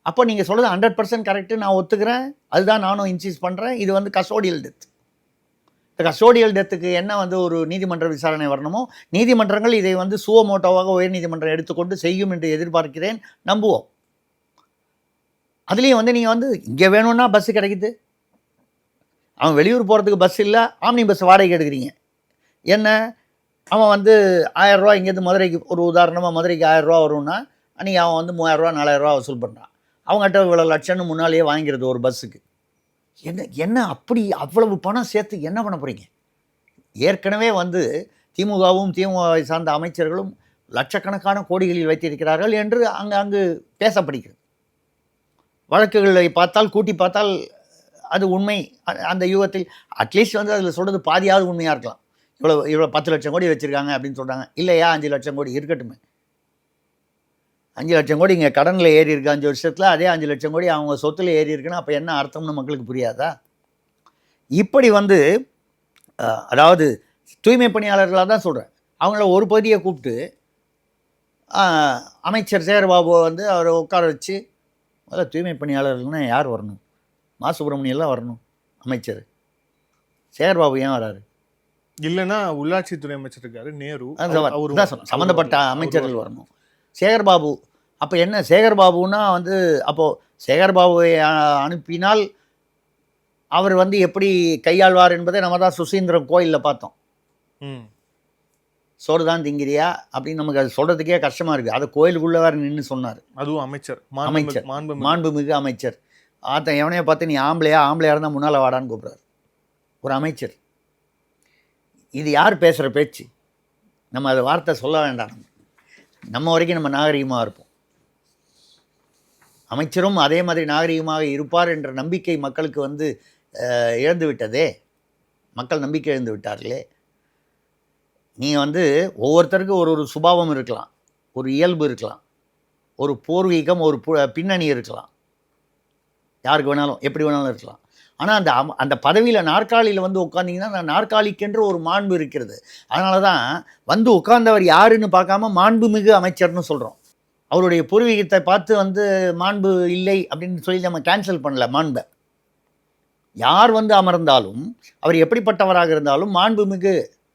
அப்போ நீங்கள் சொல்கிறது 100% கரெக்டு, நான் ஒத்துக்கிறேன். அதுதான் நானும் இன்சிஸ்ட் பண்ணுறேன். இது வந்து கஸ்டோடியல் டெத். இந்த கஸ்டோடியல் டெத்துக்கு என்ன வந்து ஒரு நீதிமன்ற விசாரணை வரணுமோ, நீதிமன்றங்கள் இதை வந்து சுவமோட்டோவாக உயர்நீதிமன்றம் எடுத்துக்கொண்டு செய்யும் என்று எதிர்பார்க்கிறேன், நம்புவோம். அதுலேயும் வந்து நீங்கள் வந்து இங்கே வேணும்னா பஸ்ஸு கிடைக்குது, அவன் வெளியூர் போகிறதுக்கு பஸ் இல்லை, ஆம்னி பஸ் வாடகைக்கு எடுக்கிறீங்க. என்ன அவன் வந்து 1000 ரூபா இங்கேருந்து மதுரைக்கு, ஒரு உதாரணமாக மதுரைக்கு 1000 ரூபா வரும்னா அன்றைக்கி அவன் வந்து 3000 ரூபா 4000 ரூபா வசூல் பண்ணுறான். அவங்ககிட்ட இவ்வளோ லட்சம்னு முன்னாலேயே வாங்கிக்கிறது ஒரு பஸ்ஸுக்கு. என்ன அப்படி அவ்வளவு பணம் சேர்த்து என்ன பண்ண போகிறீங்க? ஏற்கனவே வந்து திமுகவும் திமுகவை சார்ந்த அமைச்சர்களும் லட்சக்கணக்கான கோடிகளில் வைத்திருக்கிறார்கள் என்று அங்கு பேசப்படுகிறது. வழக்குகளை பார்த்தால் கூட்டி பார்த்தால் அது உண்மை. அந்த யுகத்தில் அட்லீஸ்ட் வந்து அதில் சொல்கிறது பாதியாவது உண்மையாக இருக்கலாம். இவ்வளோ 10 லட்சம் கோடி வச்சுருக்காங்க அப்படின்னு சொல்கிறாங்க. இல்லையா 5 லட்சம் கோடி இருக்கட்டுமே. 5 லட்சம் கோடி இங்கே கடனில் ஏறி இருக்கு 5 வருஷத்தில், அதே 5 லட்சம் கோடி அவங்க சொத்தில் ஏறி இருக்குன்னா அப்போ என்ன அர்த்தம்னு மக்களுக்கு புரியாதா? இப்படி வந்து அதாவது தூய்மை பணியாளர்களாக தான் சொல்கிறேன். அவங்கள ஒரு பகுதியை கூப்பிட்டு அமைச்சர் சேகர்பாபுவை வந்து அவரை உட்கார வச்சு, முதல்ல தூய்மை பணியாளர்கள்னால் யார் வரணும்? மா சுப்பிரமணியெல்லாம் வரணும் அமைச்சர். சேகர்பாபு ஏன் வராரு? இல்லைன்னா உள்ளாட்சித்துறை அமைச்சர் இருக்காரு நேரு, சம்மந்தப்பட்ட அமைச்சர்கள் வரணும். சேகர்பாபு அப்போ என்ன? சேகர்பாபுன்னா வந்து அப்போது சேகர்பாபுவை அனுப்பினால் அவர் வந்து எப்படி கையாள்வார் என்பதை நம்ம தான் சுசீந்திரம் கோயிலில் பார்த்தோம். சோறு தான் திங்கிறியா அப்படின்னு நமக்கு அது சொல்கிறதுக்கே கஷ்டமாக இருக்குது. அதை கோயிலுக்குள்ளே வேறு நின்று சொன்னார். அதுவும் அமைச்சர் மாண்புமிகு அமைச்சர். எவனையை பார்த்து நீ ஆம்பளையா இருந்தால் முன்னால் வாடான்னு கூப்பிட்றாரு ஒரு அமைச்சர். இது யார் பேசுகிற பேச்சு? நம்ம அதை வார்த்தை சொல்ல வேண்டாம். நம்ம வரைக்கும் நம்ம நாகரிகமாக இருப்போம். அமைச்சரும் அதே மாதிரி நாகரிகமாக இருப்பார் என்ற நம்பிக்கை மக்களுக்கு வந்து இழந்து விட்டதே. மக்கள் நம்பிக்கை இழந்து விட்டார்களே. நீங்கள் வந்து ஒவ்வொருத்தருக்கும் ஒரு சுபாவம் இருக்கலாம், ஒரு இயல்பு இருக்கலாம், ஒரு பூர்வீகம், ஒரு பின்னணி இருக்கலாம். யாருக்கு வேணாலும் எப்படி வேணாலும் இருக்கலாம். ஆனால் அந்த பதவியில் நாற்காலியில் வந்து உட்காந்திங்கன்னா அந்த நாற்காலிக்கென்று ஒரு மாண்பு இருக்கிறது. அதனால தான் வந்து உட்கார்ந்தவர் யாருன்னு பார்க்காம மாண்புமிகு அமைச்சர்னு சொல்கிறோம். அவருடைய பூர்வீகத்தை பார்த்து வந்து மாண்பு இல்லை அப்படின்னு சொல்லி நம்ம கேன்சல் பண்ணல மாண்பை. யார் வந்து அமர்ந்தாலும் அவர் எப்படிப்பட்டவராக இருந்தாலும் மாண்புமிகு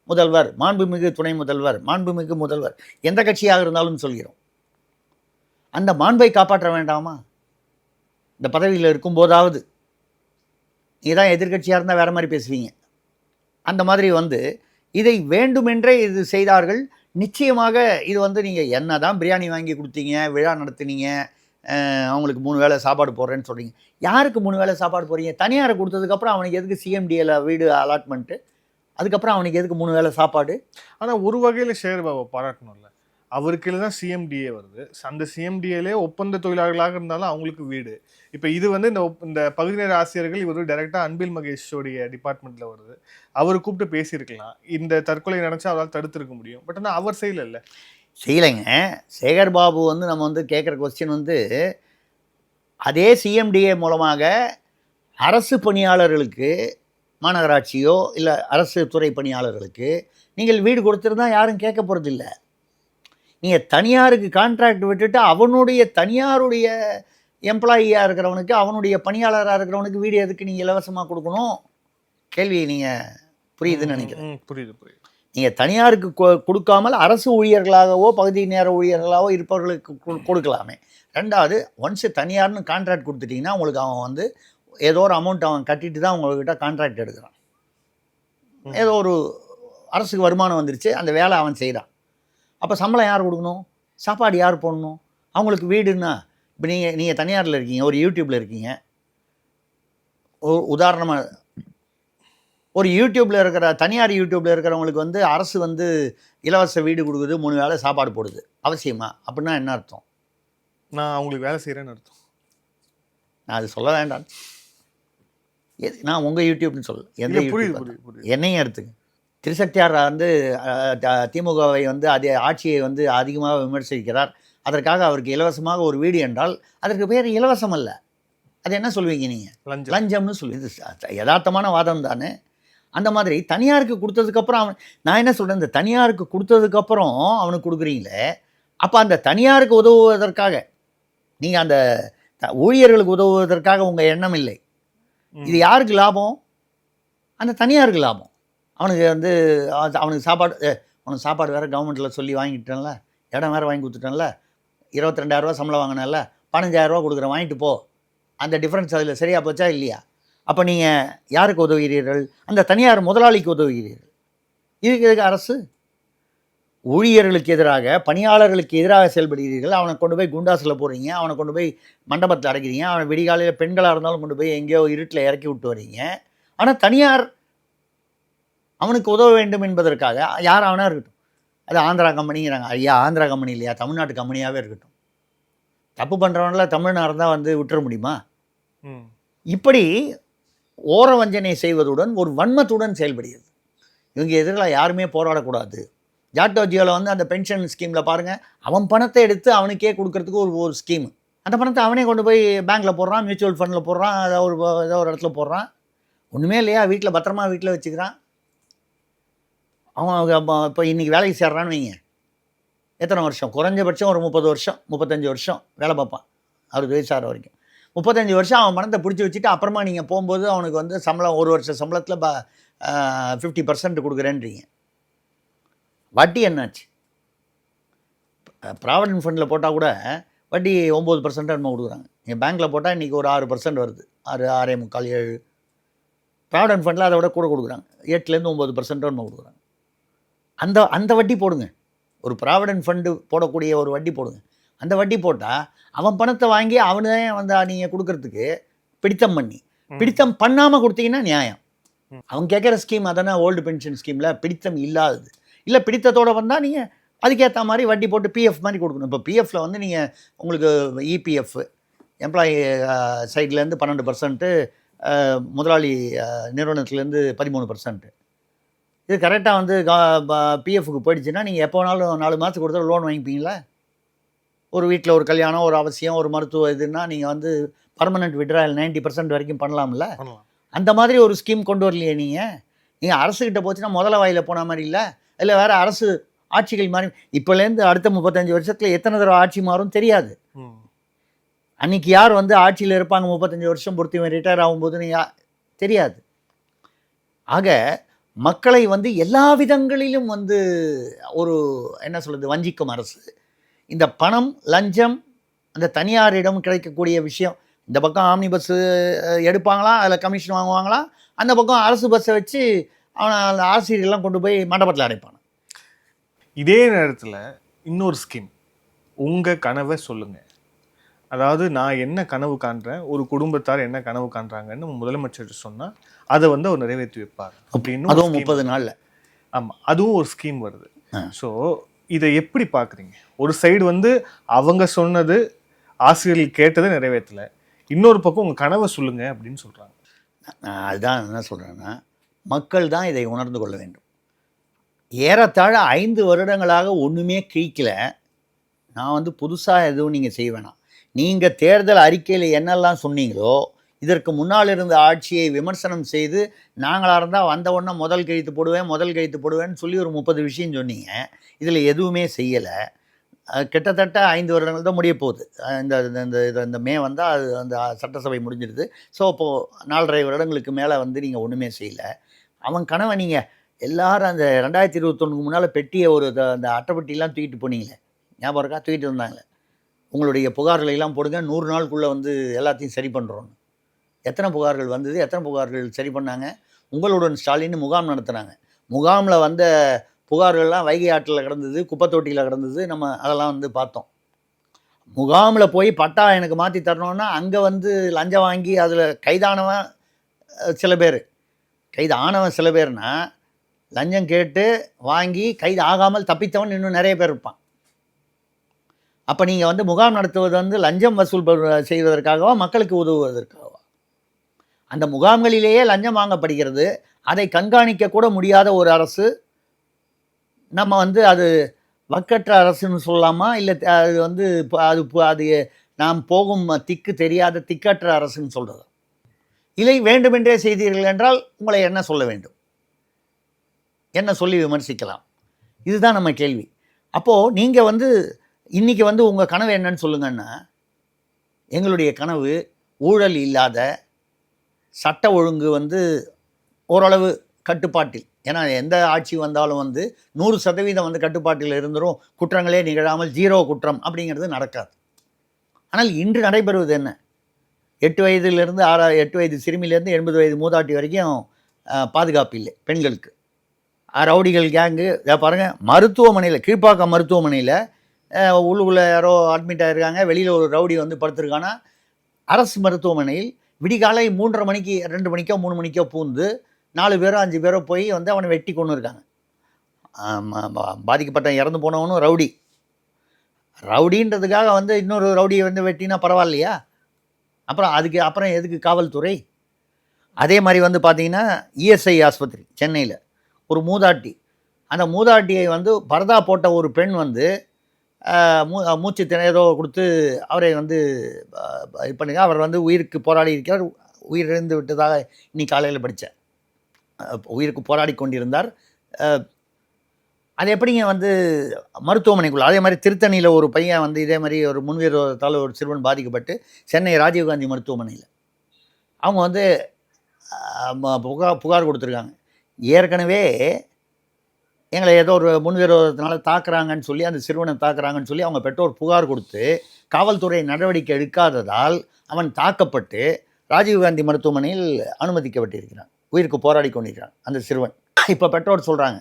முதல்வர், மாண்புமிகு துணை முதல்வர், மாண்புமிகு முதல்வர், எந்த கட்சியாக இருந்தாலும் சொல்கிறோம். அந்த மாண்பை காப்பாற்ற வேண்டாமா? இந்த பதவியில் இருக்கும்போதாவது. நீங்கள் தான் எதிர்கட்சியாக இருந்தால் வேறு மாதிரி பேசுவீங்க. அந்த மாதிரி வந்து இதை வேண்டுமென்றே இது செய்தார்கள். நிச்சயமாக இது வந்து நீங்கள் என்ன தான் பிரியாணி வாங்கி கொடுத்தீங்க, விழா நடத்துனீங்க, அவங்களுக்கு 3 வேளை சாப்பாடு போடுறேன்னு சொல்கிறீங்க. யாருக்கு 3 வேளை சாப்பாடு போடுறீங்க? தனியாரை கொடுத்ததுக்கப்புறம் அவனுக்கு எதுக்கு சிஎம்டிஏல வீடு அலாட்மெண்ட்டு? அதுக்கப்புறம் அவனுக்கு எதுக்கு 3 வேளை சாப்பாடு? ஆனால் ஒரு வகையில் சேகர்பாபு பாராட்டணும்ல. அவருக்கு தான் சிஎம்டிஏ வருது. அந்த சிஎம்டிஏலே ஒப்பந்த தொழிலாளர்களாக இருந்தாலும் அவங்களுக்கு வீடு. இப்போ இது வந்து இந்த பகுதி நேர ஆசிரியர்கள் இவர் டைரெக்டாக அன்பில் மகேஷோடைய டிபார்ட்மெண்ட்டில் வருது. அவர் கூப்பிட்டு பேசியிருக்கலாம். இந்த தற்கொலை நினச்சா அவரால் தடுத்துருக்க முடியும். பட் ஆனால் அவர் செய்யலைங்க. சேகர்பாபு வந்து நம்ம வந்து கேட்குற கொஸ்டின் வந்து அதே சிஎம்டிஏ மூலமாக அரசு பணியாளர்களுக்கு, மாநகராட்சியோ இல்லை அரசு துறை பணியாளர்களுக்கு நீங்கள் வீடு கொடுத்துருந்தா யாரும் கேட்க போகிறதில்ல. நீங்கள் தனியாருக்கு கான்ட்ராக்ட் விட்டுட்டு அவனுடைய தனியாருடைய எம்ப்ளாயியாக இருக்கிறவனுக்கு, அவனுடைய பணியாளராக இருக்கிறவனுக்கு வீடு எதுக்கு நீங்கள் இலவசமாக கொடுக்கணும்? கேள்வி நீங்கள் புரியுதுன்னு நினைக்கிறேன். புரியுது. நீங்கள் தனியாருக்கு கொடுக்காமல் அரசு ஊழியர்களாகவோ பகுதி நேர ஊழியர்களாகவோ இருப்பவர்களுக்கு கொடுக்கலாமே. ரெண்டாவது, ஒன்ஸ் தனியார்னு கான்ட்ராக்ட் கொடுத்துட்டிங்கன்னா உங்களுக்கு அவன் வந்து ஏதோ ஒரு அமௌண்ட் அவன் கட்டிட்டு தான் உங்கள்கிட்ட கான்ட்ராக்ட் எடுக்கிறான். ஏதோ ஒரு அரசுக்கு வருமானம் வந்துருச்சு, அந்த வேலை அவன் செய்கிறான். அப்போ சம்பளம் யார் கொடுக்கணும்? சாப்பாடு யார் போடணும்? அவங்களுக்கு வீடுன்னா, இப்போ நீங்கள் தனியாரில் இருக்கீங்க, ஒரு யூடியூப்பில் இருக்கீங்க, உதாரணமாக ஒரு யூடியூப்பில் இருக்கிற தனியார் யூடியூப்பில் இருக்கிறவங்களுக்கு வந்து அரசு வந்து இலவச வீடு கொடுக்குது, 3 வேளை சாப்பாடு போடுது. அவசியமா? அப்படின்னா என்ன அர்த்தம்? நான் அவங்களுக்கு வேலை செய்கிறேன்னு அர்த்தம். நான் அது சொல்ல வேண்டாம். நான் உங்கள் யூடியூப்னு சொல்ல, எந்த யூடியூப் என்னையும் எடுத்துங்க. திருசக்தியார் வந்து திமுகவை வந்து அதே ஆட்சியை வந்து அதிகமாக விமர்சிக்கிறார், அதற்காக அவருக்கு இலவசமாக ஒரு வீடு என்றால் அதற்கு பேர் இலவசம் அல்ல. அது என்ன சொல்லுவீங்க நீங்கள்? லஞ்சம்னு சொல்லி. இது யதார்த்தமான வாதம் தானே. அந்த மாதிரி தனியாருக்கு கொடுத்ததுக்கப்புறம் நான் என்ன சொல்கிறேன், இந்த தனியாருக்கு கொடுத்ததுக்கப்புறம் அவனுக்கு கொடுக்குறீங்களே, அப்போ அந்த தனியாருக்கு உதவுவதற்காக நீங்கள் அந்த ஊழியர்களுக்கு உதவுவதற்காக உங்கள் எண்ணம் இல்லை. இது யாருக்கு லாபம்? அந்த தனியாருக்கு லாபம். அவனுக்கு வந்து அவனுக்கு சாப்பாடு வேறு கவர்மெண்ட்டில் சொல்லி வாங்கிட்டேன்ல, இடம் வேறு வாங்கி கொடுத்துட்டேன்ல, 22,000 சம்பளம் வாங்கினேன்ல, 15,000 கொடுக்குறேன், வாங்கிட்டு போ. அந்த டிஃப்ரென்ஸ் அதில் சரியாக போச்சா இல்லையா? அப்போ நீங்கள் யாருக்கு உதவுகிறீர்கள்? அந்த தனியார் முதலாளிக்கு உதவுகிறீர்கள். இதுக்கு அரசு ஊழியர்களுக்கு எதிராக, பணியாளர்களுக்கு எதிராக செயல்படுகிறீர்கள். அவனை கொண்டு போய் குண்டாசில் போடுறீங்க, அவனை கொண்டு போய் மண்டபத்தில் அடைக்கிறீங்க, அவனை விடிகாலையில் பெண்களாக இருந்தாலும் கொண்டு போய் எங்கேயோ இருட்டில் இறக்கி விட்டு வரீங்க. ஆனால் தனியார் அவனுக்கு உதவ வேண்டும் என்பதற்காக யார் அவனா இருக்கட்டும், அது ஆந்திரா கம்பெனிங்கிறாங்க. ஐயா, ஆந்திரா கம்பெனி இல்லையா, தமிழ்நாட்டு கம்பெனியாகவே இருக்கட்டும். தப்பு பண்ணுறவங்கள தமிழ்நாடு தான் வந்து விட்டுற முடியுமா? இப்படி ஓர வஞ்சனை செய்வதுடன் ஒரு வன்மத்துடன் செயல்படுகிறது. இவங்க எதிரில் யாருமே போராடக்கூடாது. ஜாக்டோ ஜியோவில் வந்து அந்த பென்ஷன் ஸ்கீமில் பாருங்கள், அவன் பணத்தை எடுத்து அவனுக்கே கொடுக்கறதுக்கு ஒரு ஸ்கீமு. அந்த பணத்தை அவனே கொண்டு போய் பேங்க்கில் போடுறான், மியூச்சுவல் ஃபண்டில் போடுறான், ஏதோ ஒரு இடத்துல போடுறான். ஒன்றுமே இல்லையா, வீட்டில் பத்திரமா வீட்டில் வச்சுக்கிறான். அவன் இப்போ இன்றைக்கி வேலைக்கு சேர்றான்னு வைங்க, எத்தனை வருஷம்? குறைஞ்சபட்சம் ஒரு 30 வருஷம் 35 வருஷம் வேலை பார்ப்பான், 60 வயசு ஆகிற வரைக்கும். 35 வருஷம் அவன் பணத்தை பிடிச்சி வச்சுட்டு அப்புறமா நீங்கள் போகும்போது அவனுக்கு வந்து சம்பளம், ஒரு வருஷம் சம்பளத்தில் 50% கொடுக்குறேன்றீங்க. வட்டி என்னாச்சு? ப்ராவிடன்ட் ஃபண்டில் போட்டால் கூட வட்டி 9% என்னமோ கொடுக்குறாங்க. நீங்கள் பேங்க்கில் போட்டால் இன்றைக்கி ஒரு 6% வருது, 6.25 7. ப்ராவிடன்ட் ஃபண்டில் அதை விட கூட கொடுக்குறாங்க, 8லேருந்து 9% என்னமோ கொடுக்குறாங்க. அந்த வட்டி போடுங்க. ஒரு ப்ராவிடன்ட் ஃபண்டு போடக்கூடிய ஒரு வட்டி போடுங்க. அந்த வட்டி போட்டால் அவன் பணத்தை வாங்கி அவனே வந்து நீங்கள் கொடுக்கறதுக்கு பிடித்தம் பண்ணாமல் கொடுத்தீங்கன்னா நியாயம். அவன் கேட்குற ஸ்கீம் அதானே ஓல்டு பென்ஷன் ஸ்கீமில் பிடித்தம் இல்லாதது. இல்லை, பிடித்தத்தோடு வந்தால் நீங்கள் அதுக்கேற்ற மாதிரி வட்டி போட்டு பிஎஃப் மாதிரி கொடுக்கணும். இப்போ பிஎஃப்பில் வந்து நீங்கள் உங்களுக்கு இபிஎஃப் எம்ப்ளாயி சைட்லேருந்து 12%, முதலாளி நிறுவனத்துலேருந்து 13%. இது கரெக்டாக வந்து பிஎஃப்க்கு போயிடுச்சுன்னா நீங்கள் எப்போ வேணாலும் 4 மாதத்துக்கு கொடுத்தா லோன் வாங்கிப்பீங்களா? ஒரு வீட்டில் ஒரு கல்யாணம், ஒரு அவசியம், ஒரு மருத்துவ இதுன்னா நீங்கள் வந்து பர்மனெண்ட் விட்ராயல் 90% வரைக்கும் பண்ணலாம்ல. அந்த மாதிரி ஒரு ஸ்கீம் கொண்டு வரலையே நீங்கள் அரசுக்கிட்ட போச்சுன்னா முதல்ல வாயில் போன மாதிரி இல்லை வேறு அரசு ஆட்சிகள் மாதிரி. இப்போலேருந்து அடுத்த 35 வருஷத்தில் எத்தனை தடவை ஆட்சி மாறும் தெரியாது. அன்றைக்கி யார் வந்து ஆட்சியில் இருப்பாங்க 35 வருஷம் பொறுத்து ரிட்டையர் ஆகும்போதுன்னு தெரியாது. ஆக மக்களை வந்து எல்லா விதங்களிலும் வந்து ஒரு என்ன சொல்கிறது, வஞ்சிக்கும் அரசு. இந்த பணம், லஞ்சம், அந்த தனியாரிடம் கிடைக்கக்கூடிய விஷயம், இந்த பக்கம் ஆம்னி பஸ்ஸு எடுப்பாங்களா, அதில் கமிஷன் வாங்குவாங்களா, அந்த பக்கம் அரசு பஸ்ஸை வச்சு அவனை ஆசிரியர்கள்லாம் கொண்டு போய் மண்டபத்தில் அடைப்பான். இதே நேரத்தில் இன்னொரு ஸ்கீம், உங்கள் கனவை சொல்லுங்கள். அதாவது நான் என்ன கனவு காண்றேன், ஒரு குடும்பத்தார் என்ன கனவு காண்றாங்கன்னு முதலமைச்சர் சொன்னால் அதை வந்து அவர் நிறைவேற்றி வைப்பார் அப்படின்னு. அதுவும் 30 நாளில். ஆமாம், அதுவும் ஒரு ஸ்கீம் வருது. ஸோ இதை எப்படி பார்க்குறீங்க? ஒரு சைடு வந்து அவங்க சொன்னது, ஆசிரியர்கள் கேட்டதை நிறைவேற்றலை, இன்னொரு பக்கம் உங்கள் கனவை சொல்லுங்கள் அப்படின்னு சொல்கிறாங்க. நான் அதுதான் என்ன சொல்கிறேன்னா, மக்கள் தான் இதை உணர்ந்து கொள்ள வேண்டும். ஏறத்தாழ 5 வருடங்களாக ஒன்றுமே கிழிக்கல. நான் வந்து புதுசாக எதுவும் நீங்கள் செய்ய வேணாம். நீங்கள் தேர்தல் அறிக்கையில் என்னெல்லாம் சொன்னீங்களோ, இதற்கு முன்னால் இருந்த ஆட்சியை விமர்சனம் செய்து, நாங்களாக இருந்தால் வந்த உடனே முதல் கையெழுத்து போடுவேன்னு சொல்லி ஒரு 30 விஷயம் சொன்னீங்க. இதில் எதுவுமே செய்யலை. கிட்டத்தட்ட 5 வருடங்கள் தான் முடிய போகுது. இந்த மே வந்தால் அது அந்த சட்டசபை முடிஞ்சிடுது. ஸோ அப்போது 4.5 வருடங்களுக்கு மேலே வந்து நீங்கள் ஒன்றுமே செய்யலை. அவன் கனவை நீங்கள் எல்லாரும் அந்த 2021 முன்னால் பெட்டியை அந்த அட்டைப்பெட்டிலாம் தூக்கிட்டு போனீங்களே, ஞாபகம் இருக்கா? தூக்கிட்டு வந்தாங்களே, உங்களுடைய புகார்களை எல்லாம் போடுங்க, 100 நாளுக்குள்ளே வந்து எல்லாத்தையும் சரி பண்ணுறோன்னு. எத்தனை புகார்கள் வந்தது? எத்தனை புகார்கள் சரி பண்ணாங்க? உங்களுடன் ஸ்டாலின் முகாம் நடத்துனாங்க. முகாமில் வந்த புகார்கள்லாம் வைகை ஆற்றில் கிடந்தது, குப்பை தொட்டியில் கிடந்தது. நம்ம அதெல்லாம் வந்து பார்த்தோம். முகாமில் போய் பட்டா எனக்கு மாற்றி தரணுன்னா அங்கே வந்து லஞ்சம் வாங்கி அதில் கைதானவன் சில பேர், கைது ஆனவன் சில பேர்னா லஞ்சம் கேட்டு வாங்கி கைது ஆகாமல் தப்பித்தவன் இன்னும் நிறைய பேர் இருப்பான். அப்போ நீங்கள் வந்து முகாம் நடத்துவது வந்து லஞ்சம் வசூல் செய்வதற்காகவா, மக்களுக்கு உதவுவதற்காகவா? அந்த முகாம்களிலேயே லஞ்சம் வாங்கப்படுகிறது. அதை கண்காணிக்க கூட முடியாத ஒரு அரசு. நம்ம வந்து அது வக்கற்ற அரசுன்னு சொல்லலாமா, இல்லை அது வந்து அது நாம் போகும் திக்கு தெரியாத திக்கற்ற அரசுன்னு சொல்கிறது? இல்லை வேண்டுமென்றே செய்தீர்கள் என்றால் உங்களை என்ன சொல்ல வேண்டும், என்ன சொல்லி விமர்சிக்கலாம்? இதுதான் நம்ம கேள்வி. அப்போது நீங்கள் வந்து இன்றைக்கி வந்து உங்கள் கனவு என்னன்னு சொல்லுங்கன்னா, எங்களுடைய கனவு ஊழல் இல்லாத சட்ட ஒழுங்கு வந்து ஓரளவு கட்டுப்பாட்டில். ஏன்னா எந்த ஆட்சி வந்தாலும் வந்து 100% வந்து கட்டுப்பாட்டில் இருந்துரும், குற்றங்களே நிகழாமல் 0 குற்றம் அப்படிங்கிறது நடக்காது. ஆனால் இன்று நடைபெறுவது என்ன? 8 வயதிலிருந்து 8 வயது சிறுமியிலேருந்து 80 வயது மூதாட்டி வரைக்கும் பாதுகாப்பு இல்லை பெண்களுக்கு. ரவுடிகள் கேங்கு பாருங்கள், மருத்துவமனையில், கீழ்ப்பாக்கம் மருத்துவமனையில் உள்ளுக்குள்ளே யாரோ அட்மிட் ஆகிருக்காங்க, வெளியில் ஒரு ரவுடி வந்து படுத்திருக்கானா, அரசு மருத்துவமனையில் விடிகாலை 3:30 மணிக்கு 2 மணிக்கோ 3 மணிக்கோ பூந்து 4 பேரோ 5 பேரோ போய் வந்து அவனை வெட்டி கொண்டு இருக்காங்க. பாதிக்கப்பட்ட இறந்து போனவனும் ரவுடி. ரவுடின்றதுக்காக வந்து இன்னொரு ரவுடியை வந்து வெட்டினா பரவாயில்லையா? அப்புறம் எதுக்கு காவல்துறை? அதே மாதிரி வந்து பார்த்திங்கன்னா இஎஸ்ஐ ஆஸ்பத்திரி சென்னையில் ஒரு மூதாட்டி, அந்த மூதாட்டியை வந்து பரதா போட்ட ஒரு பெண் வந்து மூச்சு ஏதோ கொடுத்து அவரை வந்து இது பண்ணுங்க, அவர் வந்து உயிருக்கு போராடி இருக்கிறார், உயிரிழந்து விட்டதாக இன்னைக்கு காலையில் படித்தேன். உயிருக்கு போராடி கொண்டிருந்தார். அது எப்படிங்க வந்து மருத்துவமனைக்குள்ளே? அதே மாதிரி திருத்தணியில் ஒரு பையன் வந்து இதே மாதிரி ஒரு முன்விரோதத்தால் ஒரு சிறுவன் பாதிக்கப்பட்டு சென்னை ராஜீவ்காந்தி மருத்துவமனையில் அவங்க வந்து புகார் கொடுத்துருக்காங்க. ஏற்கனவே எங்களை ஏதோ ஒரு முன்விரோதத்தினால தாக்குறாங்கன்னு சொல்லி, அந்த சிறுவனை தாக்குறாங்கன்னு சொல்லி அவங்க பெற்றோர் புகார் கொடுத்து காவல்துறை நடவடிக்கை எடுக்காததால் அவன் தாக்கப்பட்டு ராஜீவ்காந்தி மருத்துவமனையில் அனுமதிக்கப்பட்டிருக்கிறான். உயிருக்கு போராடி கொண்டிருக்கிறான் அந்த சிறுவன். இப்போ பெற்றோர் சொல்கிறாங்க,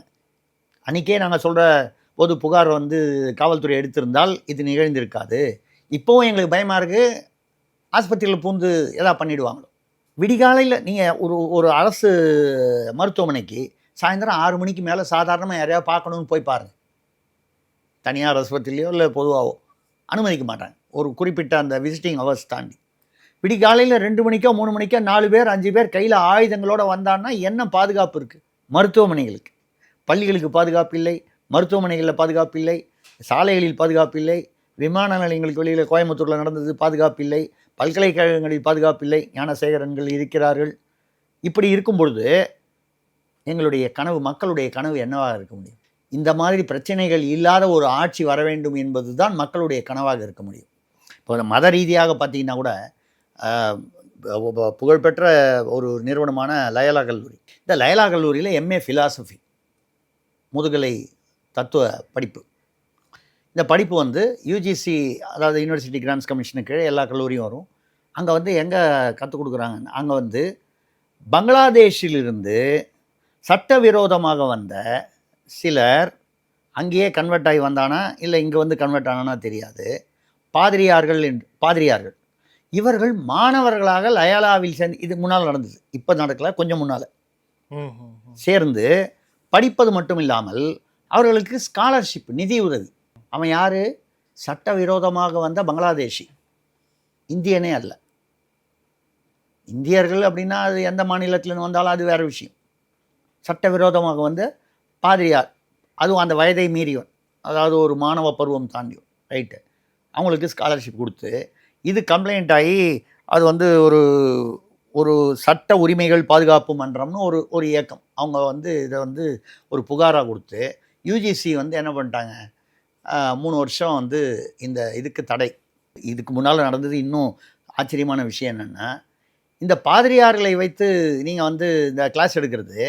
அன்றைக்கே நாங்கள் சொல்கிற போது புகார் வந்து காவல்துறை எடுத்திருந்தால் இது நிகழ்ந்திருக்காது. இப்போவும் எங்களுக்கு பயமாக இருக்குது, ஆஸ்பத்திரியில் பூந்து எதாவது பண்ணிவிடுவாங்களோ. விடிகாலையில் நீங்கள் ஒரு அரசு மருத்துவமனைக்கு சாயந்தரம் 6 மணிக்கு மேலே சாதாரணமாக யாரையாவது பார்க்கணுன்னு போய் பாருங்கள். தனியார் ஆஸ்பத்திரிலையோ இல்லை பொதுவாகவோ அனுமதிக்க மாட்டாங்க, ஒரு குறிப்பிட்ட அந்த விசிட்டிங் ஹவர்ஸ் தாண்டி. விடிகாலையில் 2 மணிக்கோ 3 மணிக்கோ 4 பேர் 5 பேர் கையில் ஆயுதங்களோடு வந்தான்னா என்ன பாதுகாப்பு இருக்குது? மருத்துவமனைகளுக்கு, பள்ளிகளுக்கு பாதுகாப்பு இல்லை, மருத்துவமனைகளில் பாதுகாப்பு இல்லை, சாலைகளில் பாதுகாப்பு இல்லை, விமான நிலையங்களுக்கு வெளியில் கோயம்புத்தூரில் நடந்தது பாதுகாப்பு இல்லை, பல்கலைக்கழகங்களில் பாதுகாப்பு இல்லை, ஞானசேகரன்கள் இருக்கிறார்கள். இப்படி இருக்கும் பொழுது எங்களுடைய கனவு, மக்களுடைய கனவு என்னவாக இருக்க முடியும்? இந்த மாதிரி பிரச்சனைகள் இல்லாத ஒரு ஆட்சி வர வேண்டும் என்பது தான் மக்களுடைய கனவாக இருக்க முடியும். இப்போ மத ரீதியாக பார்த்தீங்கன்னா கூட புகழ்பெற்ற ஒரு நிறுவனமான லயலா கல்லூரி, இந்த லயலா கல்லூரியில் எம்ஏ ஃபிலாசபி முதுகலை தத்துவ படிப்பு. இந்த படிப்பு வந்து யுஜிசி, அதாவது யூனிவர்சிட்டி கிராண்ட்ஸ் கமிஷனுக்கு கீழே எல்லா கல்லூரியும் வரும். அங்கே வந்து எங்கே கற்றுக் கொடுக்குறாங்க, அங்கே வந்து பங்களாதேஷிலிருந்து சட்டவிரோதமாக வந்த சிலர் அங்கேயே கன்வெர்ட் ஆகி வந்தானா இல்லை இங்கே வந்து கன்வெர்ட் ஆனானா தெரியாது, பாதிரியார்கள் இவர்கள் மாணவர்களாக லயலாவில் சேர்ந்து, இது முன்னால் நடந்தது, இப்போ நடக்கல, கொஞ்சம் முன்னால் சேர்ந்து படிப்பது மட்டும் இல்லாமல் அவர்களுக்கு ஸ்காலர்ஷிப், நிதி உதவி. அவன் யார்? சட்டவிரோதமாக வந்த பங்களாதேஷி, இந்தியனே அல்ல. இந்தியர்கள் அப்படின்னா அது எந்த மாநிலத்திலேருந்து வந்தாலும் அது வேறு விஷயம். சட்டவிரோதமாக வந்து பாதிரியார், அதுவும் அந்த வயதை மீறியவன், அதாவது ஒரு மாணவ பருவம் தாண்டியவன், ரைட்டு, அவங்களுக்கு ஸ்காலர்ஷிப் கொடுத்து இது கம்ப்ளைண்ட் ஆகி அது வந்து ஒரு சட்ட உரிமைகள் பாதுகாப்பு மன்றம்னு ஒரு இயக்கம், அவங்க வந்து இதை வந்து ஒரு புகாராக கொடுத்து யூஜிசி வந்து என்ன பண்ணிட்டாங்க, 3 வருஷம் வந்து இந்த இதுக்கு தடை. இதுக்கு முன்னால் நடந்தது இன்னும் ஆச்சரியமான விஷயம் என்னென்னா, இந்த பாதிரியார்களை வைத்து நீங்கள் வந்து இந்த கிளாஸ் எடுக்கிறது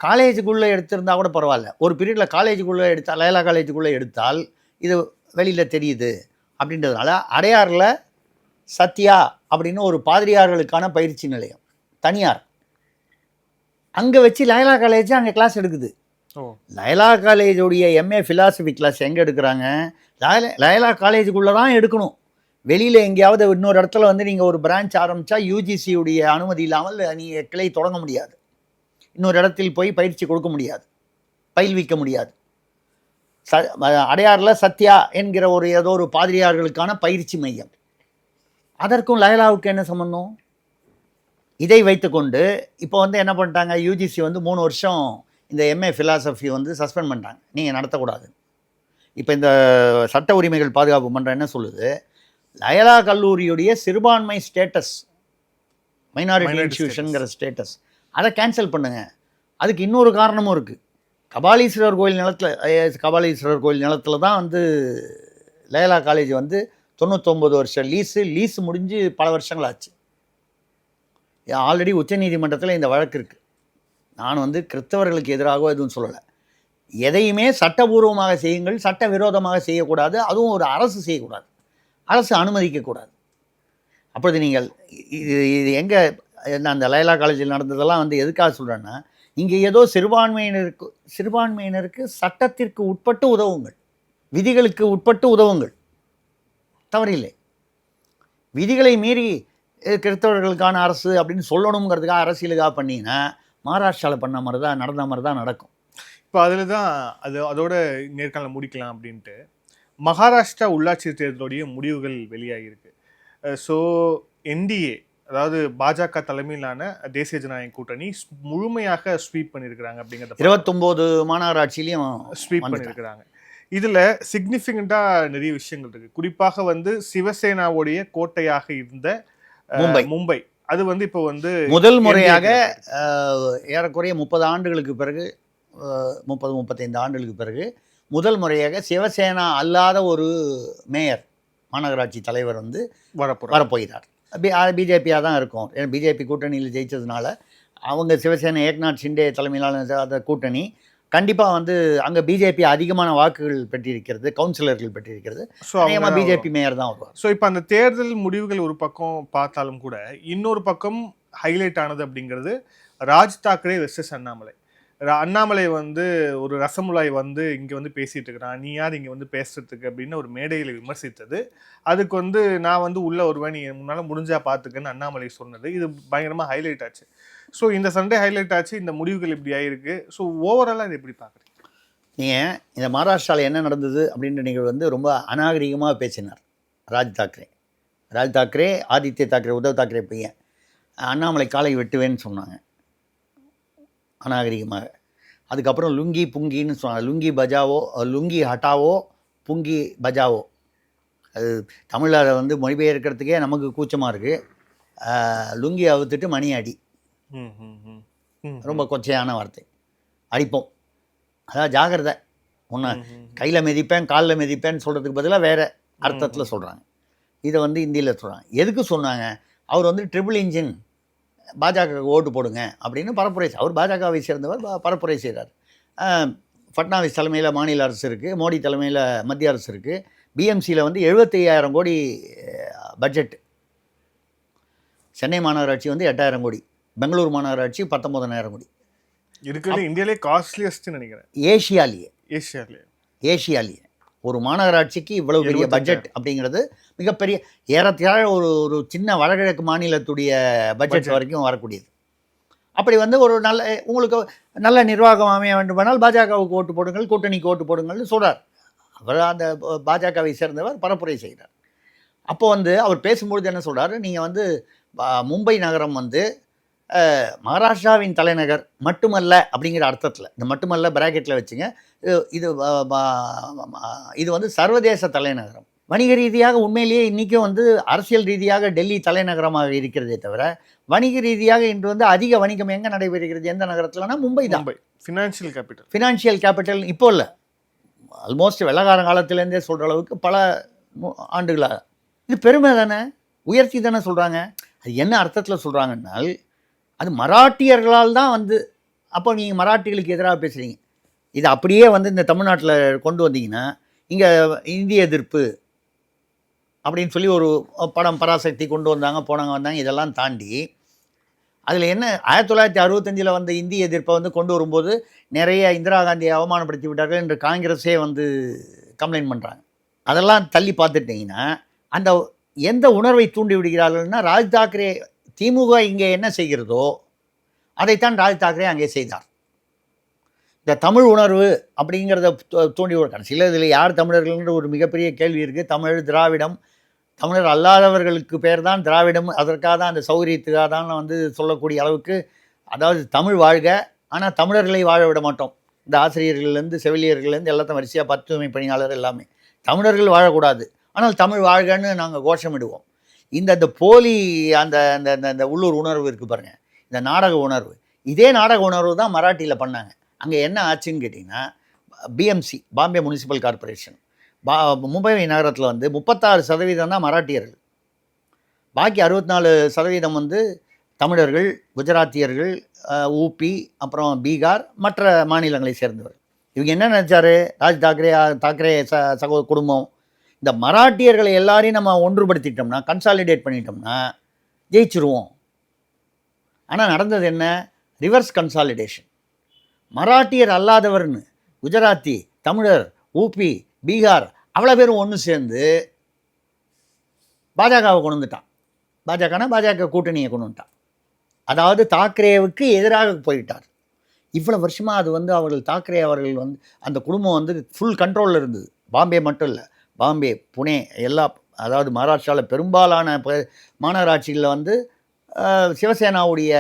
காலேஜுக்குள்ளே எடுத்திருந்தா கூட பரவாயில்ல, ஒரு பீரியடில் காலேஜுக்குள்ளே எடுத்தால், லயலா காலேஜுக்குள்ளே எடுத்தால் இது வெளியில் தெரியுது அப்படின்றதுனால அடையாறில் சத்யா அப்படின்னு ஒரு பாதிரியார்களுக்கான பயிற்சி நிலையம் தனியார், அங்கே வச்சு லயலா காலேஜ் அங்கே கிளாஸ் எடுக்குது. லயலா காலேஜுடைய எம்ஏ ஃபிலாசபி கிளாஸ் எங்கே எடுக்கிறாங்க? லயலா காலேஜுக்குள்ளே தான் எடுக்கணும். வெளியில் எங்கேயாவது இன்னொரு இடத்துல வந்து நீங்கள் ஒரு பிரான்ச் ஆரம்பித்தா யூஜிசியுடைய அனுமதி இல்லாமல் நீங்கள் கிளை தொடங்க முடியாது, இன்னொரு இடத்தில் போய் பயிற்சி கொடுக்க முடியாது, பயில்விக்க முடியாது. அடையாறில் சத்யா என்கிற ஒரு ஏதோ ஒரு பாதிரியார்களுக்கான பயிற்சி மையம், அதற்கும் லயலாவுக்கு என்ன சம்பந்தம்? இதை வைத்துக்கொண்டு இப்போ வந்து என்ன பண்ணிட்டாங்க, யூஜிசி வந்து 3 வருஷம் இந்த எம்ஏ ஃபிலாசபி வந்து சஸ்பெண்ட் பண்ணிட்டாங்க, நீங்கள் நடத்தக்கூடாது. இப்போ இந்த சட்ட உரிமைகள் பாதுகாப்பு மன்றம் என்ன சொல்லுது, லயலா கல்லூரியுடைய சிறுபான்மை ஸ்டேட்டஸ், மைனாரிட்டி இன்ஸ்டியூஷனுங்கிற ஸ்டேட்டஸ், அதை கேன்சல் பண்ணுங்க. அதுக்கு இன்னொரு காரணமும் இருக்குது. கபாலீஸ்வரர் கோயில் நிலத்தில் தான் வந்து லயலா காலேஜ் வந்து 99 வருஷம் லீஸு முடிஞ்சு பல வருஷங்கள் ஆச்சு. ஆல்ரெடி உச்சநீதிமன்றத்தில் இந்த வழக்கு இருக்குது. நான் வந்து கிறிஸ்தவர்களுக்கு எதிராக எதுவும் சொல்லலை. எதையுமே சட்டபூர்வமாக செய்யுங்கள், சட்ட விரோதமாக செய்யக்கூடாது, அதுவும் ஒரு அரசு செய்யக்கூடாது, அரசு அனுமதிக்கக்கூடாது. அப்பொழுது நீங்கள் இது எங்கே அந்த லயலா காலேஜில் நடந்ததெல்லாம் வந்து எதுக்காக சொல்கிறேன்னா, இங்கே ஏதோ சிறுபான்மையினருக்கு சட்டத்திற்கு உட்பட்டு உதவுங்கள், விதிகளுக்கு உட்பட்டு உதவுங்கள், தவறில்லை. விதிகளை மீறி கிறிஸ்தவர்களுக்கான அரசு அப்படின்னு சொல்லணுங்கிறதுக்காக அரசியலுக்காக பண்ணிங்கன்னா மகாராஷ்டிராவில் பண்ண மாதிரி தான் நடந்த மாதிரி தான் நடக்கும். இப்போ அதில் தான் அதோட நேர்காணல் முடிக்கலாம் அப்படின்ட்டு மகாராஷ்டிரா உள்ளாட்சி தேர்தலுடைய முடிவுகள் வெளியாகிருக்கு. ஸோ என்டிஏ, அதாவது பாஜக தலைமையிலான தேசிய ஜனநாயக கூட்டணி முழுமையாக ஸ்வீப் பண்ணியிருக்கிறாங்க அப்படிங்கிறத 29 மாநகராட்சியிலையும் ஸ்வீப் பண்ணியிருக்கிறாங்க. இதில் சிக்னிஃபிகண்ட்டாக நிறைய விஷயங்கள் இருக்குது. குறிப்பாக வந்து சிவசேனாவுடைய கோட்டையாக இருந்த மும்பை, அது வந்து இப்போ வந்து முதல் முறையாக ஏறக்குறைய 30 ஆண்டுகளுக்கு பிறகு, 30-35 ஆண்டுகளுக்கு பிறகு முதல் முறையாக சிவசேனா அல்லாத ஒரு மேயர், மாநகராட்சி தலைவர் வந்து வரப்போகிறார். பிஜேபியாக தான் இருக்கும், ஏன்னா பிஜேபி கூட்டணியில் ஜெயித்ததுனால அவங்க சிவசேனா ஏக்நாத் ஷிண்டே தலைமையிலான அந்த கூட்டணி கண்டிப்பாக வந்து அங்கே பிஜேபி அதிகமான வாக்குகள் பெற்றிருக்கிறது, கவுன்சிலர்கள் பெற்றிருக்கிறது. ஸோ அதிகமாக பிஜேபி மேயர் தான் வருவார். ஸோ இப்போ அந்த தேர்தல் முடிவுகள் ஒரு பக்கம் பார்த்தாலும் கூட இன்னொரு பக்கம் ஹைலைட் ஆனது அப்படிங்கிறது ராஜ் தாக்கரே வெர்சஸ் அண்ணாமலை. அண்ணாமலை வந்து ஒரு ரசமுலாய் வந்து இங்கே வந்து பேசிகிட்டு இருக்கிறான், நீ யார் இங்கே வந்து பேசுறதுக்கு அப்படின்னு ஒரு மேடையில் விமர்சித்தது. அதுக்கு வந்து நான் வந்து உள்ள ஒருவன், நீ முன்னால் முடிஞ்சா பார்த்துக்கன்னு அண்ணாமலை சொன்னது, இது பயங்கரமாக ஹைலைட் ஆச்சு. ஸோ இந்த சண்டே ஹைலைட் ஆச்சு, இந்த முடிவுகள் இப்படி ஆகிருக்கு. ஸோ ஓவராலாக இது எப்படி பார்க்குறீங்க? நீங்கள் இந்த மகாராஷ்டிராவில் என்ன நடந்தது அப்படின்ற நீங்கள் வந்து ரொம்ப அநாகரிகமாக பேசினார் ராஜ் தாக்கரே, ஆதித்ய தாக்கரே, உத்தவ் தாக்கரே பையன். அண்ணாமலை காலை வெட்டுவேன்னு சொன்னாங்க அநாகரிகமாக. அதுக்கப்புறம் லுங்கி புங்கின்னு சொன்னாங்க. லுங்கி பஜாவோ, லுங்கி ஹட்டாவோ, புங்கி பஜாவோ. அது தமிழில் வந்து மொழிபெயர்க்கிறதுக்கே நமக்கு கூச்சமாக இருக்குது. லுங்கி அவுத்துட்டு மணி அடி, ரொம்ப கொச்சையான வார்த்தை. அடிப்போம், அதான் ஜாகிரதை. ஒன்று கையில் மிதிப்பேன், காலில் மிதிப்பேன்னு சொல்கிறதுக்கு பதிலாக வேறு அர்த்தத்தில் சொல்கிறாங்க. இதை வந்து இந்தியில் சொல்கிறாங்க. எதுக்கு சொன்னாங்க? அவர் வந்து ட்ரிபிள் இன்ஜின், பாஜக ஓட்டு போடுங்க அப்படின்னு பரப்புரை. அவர் பாஜகவை சேர்ந்தவர், பரப்புரை செய்கிறார். ஃபட்னாவிஸ் தலைமையில் மாநில அரசு இருக்குது, மோடி தலைமையில் மத்திய அரசு இருக்குது. பிஎம்சியில் வந்து 75,000 கோடி பட்ஜெட். சென்னை மாநகராட்சி வந்து 8,000 கோடி, பெங்களூர் மாநகராட்சி 19,000 கோடி. இருக்கிறது இந்தியாவிலே காஸ்ட்லியஸ்ட்னு நினைக்கிறேன், ஏஷியாலேயே ஒரு மாநகராட்சிக்கு இவ்வளவு பெரிய பட்ஜெட் அப்படிங்கிறது மிகப்பெரிய, ஏறத்தாழ ஒரு சின்ன வடகிழக்கு மாநிலத்துடைய பட்ஜெட் வரைக்கும் வரக்கூடியது. அப்படி வந்து ஒரு நல்ல, உங்களுக்கு நல்ல நிர்வாகம் அமைய வேண்டுமானால் பாஜகவுக்கு ஓட்டு போடுங்கள், கூட்டணிக்கு ஓட்டு போடுங்கள்னு சொல்கிறார். அவர் அந்த பாஜகவை சேர்ந்தவர் பரப்புரை செய்கிறார். அப்போ வந்து அவர் பேசும்பொழுது என்ன சொல்கிறார், நீங்கள் வந்து மும்பை நகரம் வந்து மகாராஷ்டிராவின் தலைநகர் மட்டுமல்ல அப்படிங்கிற அர்த்தத்தில், இந்த மட்டுமல்ல பிராக்கெட்டில் வச்சுங்க, இது வந்து சர்வதேச தலைநகரம். வணிக ரீதியாக உண்மையிலேயே இன்றைக்கும் வந்து அரசியல் ரீதியாக டெல்லி தலைநகரமாக இருக்கிறதே தவிர வணிக ரீதியாக இன்று வந்து அதிக வணிகம் எங்கே நடைபெறுகிறது, எந்த நகரத்தில்னா மும்பை தான். ஃபினான்ஷியல் கேபிட்டல் இப்போ இல்லை, ஆல்மோஸ்ட் வெள்ளக்கார காலத்திலேருந்தே சொல்கிற அளவுக்கு பல ஆண்டுகளாக. இது பெருமை தானே, உயர்த்தி தானே சொல்கிறாங்க. அது என்ன அர்த்தத்தில் சொல்கிறாங்கன்னால், அது மராட்டியர்களால் தான் வந்து அப்போ நீங்கள் மராட்டிகளுக்கு எதிராக பேசுகிறீங்க. இது அப்படியே வந்து இந்த தமிழ்நாட்டில் கொண்டு வந்தீங்கன்னா இங்கே இந்திய எதிர்ப்பு அப்படின்னு சொல்லி ஒரு படம் பராசக்தி கொண்டு வந்தாங்க, வந்தாங்க. இதெல்லாம் தாண்டி அதில் என்ன 1965 வந்த இந்திய எதிர்ப்பை வந்து கொண்டு வரும்போது நிறைய இந்திரா காந்தியை அவமானப்படுத்தி விட்டார்கள் என்று காங்கிரஸே வந்து கம்ப்ளைண்ட் பண்ணுறாங்க. அதெல்லாம் தள்ளி பார்த்துட்டிங்கன்னா அந்த எந்த உணர்வை தூண்டி விடுகிறார்கள்னா, ராஜ் தாக்கரே திமுக இங்கே என்ன செய்கிறதோ அதைத்தான் ராஜ் தாக்கரே அங்கே செய்தார். இந்த தமிழ் உணர்வு அப்படிங்கிறத தூண்டி விட கடைசியில் இதில் யார் தமிழர்கள்ன்ற ஒரு மிகப்பெரிய கேள்வி இருக்குது. தமிழ், திராவிடம், தமிழர் அல்லாதவர்களுக்கு பேர் தான் திராவிடம், அதற்காக தான் அந்த சௌகரியத்துக்காக தான் வந்து சொல்லக்கூடிய அளவுக்கு, அதாவது தமிழ் வாழ்க, ஆனால் தமிழர்களை வாழ விட மாட்டோம். இந்த ஆசிரியர்கள்லேருந்து செவிலியர்கள்லேருந்து எல்லாத்தையும் வரிசையாக 10 தூய்மை பணியாளர் எல்லாமே தமிழர்கள் வாழக்கூடாது, ஆனால் தமிழ் வாழ்கன்னு நாங்கள் கோஷமிடுவோம். இந்த போலி அந்த அந்த உள்ளூர் உணர்வு இருக்குது பாருங்கள், இந்த நாடக உணர்வு, இதே நாடக உணர்வு தான் மராட்டியில் பண்ணாங்க. அங்கே என்ன ஆச்சுன்னு கேட்டிங்கன்னா, BMC Bombay municipal corporation Mumbai நகரத்தில் வந்து 36% தான் மராட்டியர்கள், பாக்கி 64% வந்து தமிழர்கள், குஜராத்தியர்கள், ஊபி, அப்புறம் பீகார், மற்ற மாநிலங்களை சேர்ந்தவர். இவங்க என்ன நினச்சாரு, ராஜ் தாக்கரே குடும்பம், இந்த மராட்டியர்களை எல்லாரையும் நம்ம ஒன்றுபடுத்திட்டோம்னா, கன்சாலிடேட் பண்ணிட்டோம்னா ஜெயிச்சிருவோம். ஆனால் நடந்தது என்ன, ரிவர்ஸ் கன்சாலிடேஷன். மராட்டியர் அல்லாதவர்னு குஜராத்தி, தமிழர், ஊபி, பீகார் அவ்வளோ பேரும் ஒன்று சேர்ந்து பாஜகவை கொண்டு வந்துட்டான். பாஜக கூட்டணியை கொண்டு வந்துட்டான். அதாவது தாக்கரேவுக்கு எதிராக போயிட்டார். இவ்வளோ வருஷமாக அது வந்து அவர்கள் தாக்கரே அவர்கள் வந்து அந்த குடும்பம் வந்து ஃபுல் கண்ட்ரோலில் இருந்தது. பாம்பே மட்டும் இல்லை, பாம்பே, புனே எல்லா, அதாவது மகாராஷ்டிராவில் பெரும்பாலான மாநகராட்சிகளில் வந்து சிவசேனாவுடைய,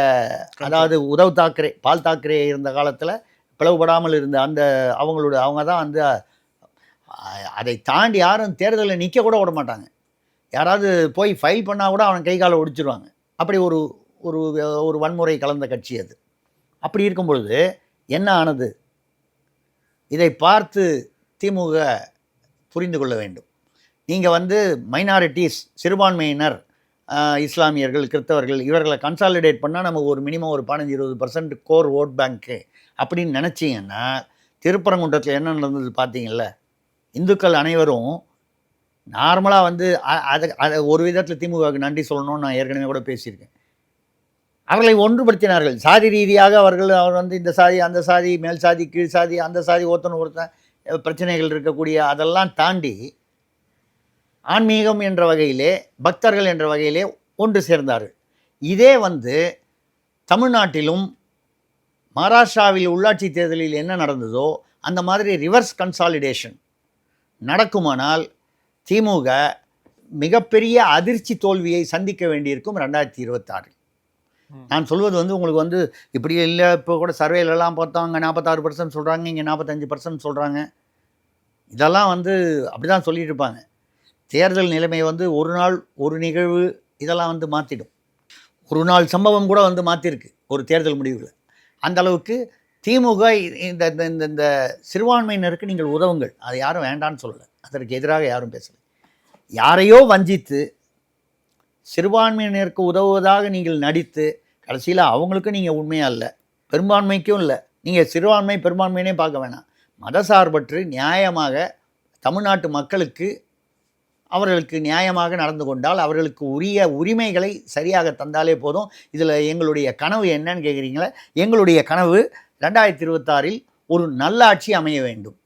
அதாவது உத்தவ் தாக்கரே, பால் தாக்கரே இருந்த காலத்தில் பிளவுபடாமல் இருந்த அந்த அவங்க தான் வந்து அதை தாண்டி யாரும் தேர்தலில் நிற்க கூட விட மாட்டாங்க. யாராவது போய் ஃபைல் பண்ணால் கூட அவன் கை காலை ஒடிச்சிருவாங்க. அப்படி ஒரு ஒரு ஒரு வன்முறை கலந்த கட்சி அது. அப்படி இருக்கும் பொழுது என்ன ஆனது, இதை பார்த்து திமுக புரிந்து கொள்ள வேண்டும். நீங்கள் வந்து மைனாரிட்டிஸ், சிறுபான்மையினர், இஸ்லாமியர்கள், கிறிஸ்தவர்கள், இவர்களை கன்சாலிடேட் பண்ணால் நமக்கு ஒரு மினிமம் ஒரு 15-20% கோர் ஓட் பேங்க்கு அப்படின்னு நினச்சிங்கன்னா, திருப்பரங்குன்றத்தில் என்ன நடந்தது பார்த்தீங்கல்ல, இந்துக்கள் அனைவரும் நார்மலாக வந்து அதை ஒரு விதத்தில் திமுகவுக்கு நன்றி சொல்லணும்னு நான் ஏற்கனவே கூட பேசியிருக்கேன். அவர்களை ஒன்றுபடுத்தினார்கள். சாதி ரீதியாக அவர் வந்து இந்த சாதி, அந்த சாதி, மேல் சாதி, கீழ் சாதி, அந்த சாதி, ஒருத்தன் பிரச்சனைகள் இருக்கக்கூடிய அதெல்லாம் தாண்டி ஆன்மீகம் என்ற வகையிலே, பக்தர்கள் என்ற வகையிலே ஒன்று சேர்ந்தார்கள். இதே வந்து தமிழ்நாட்டிலும் மகாராஷ்டிராவில் உள்ளாட்சி தேர்தலில் என்ன நடந்ததோ அந்த மாதிரி ரிவர்ஸ் கன்சாலிடேஷன் நடக்குமானால் திமுக மிகப்பெரிய அதிர்ச்சி தோல்வியை சந்திக்க வேண்டியிருக்கும் 2026. நான் சொல்வது வந்து உங்களுக்கு வந்து இப்படி இல்லை, இப்போ கூட சர்வேலெல்லாம் பார்த்தவங்க 46% சொல்கிறாங்க, இங்கே 45% சொல்கிறாங்க. இதெல்லாம் வந்து அப்படி தான் சொல்லிட்டு இருப்பாங்க. தேர்தல் நிலைமை வந்து ஒரு நாள் ஒரு நிகழ்வு இதெல்லாம் வந்து மாற்றிடும். ஒரு நாள் சம்பவம் கூட வந்து மாற்றிருக்கு ஒரு தேர்தல் முடிவில். அந்த அளவுக்கு திமுக இந்த இந்த சிறுபான்மையினருக்கு நீங்கள் உதவுங்கள், அதை யாரும் வேண்டான்னு சொல்லலை, அதற்கு எதிராக யாரும் பேசலை. யாரையோ வஞ்சித்து சிறுபான்மையினருக்கு உதவுவதாக நீங்கள் நடித்து கடைசியில் அவங்களுக்கும் நீங்கள் உண்மையாக இல்லை, பெரும்பான்மைக்கும் இல்லை. நீங்கள் சிறுபான்மை பெரும்பான்மையினே பார்க்க வேணாம், மதசார்பற்று நியாயமாக தமிழ்நாட்டு மக்களுக்கு அவர்களுக்கு நியாயமாக நடந்து கொண்டால், அவர்களுக்கு உரிய உரிமைகளை சரியாக தந்தாலே போதும். இதில் எங்களுடைய கனவு என்னன்னு கேட்குறீங்களா, எங்களுடைய கனவு 2026 ஒரு நல்லாட்சி அமைய வேண்டும்.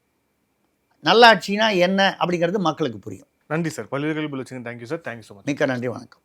நல்லாட்சினா என்ன அப்படிங்கிறது மக்களுக்கு புரியும். நன்றி சார், பல்வேறு கேள்வி. Thank you sir, thank you so much. மிக்க நன்றி, வணக்கம்.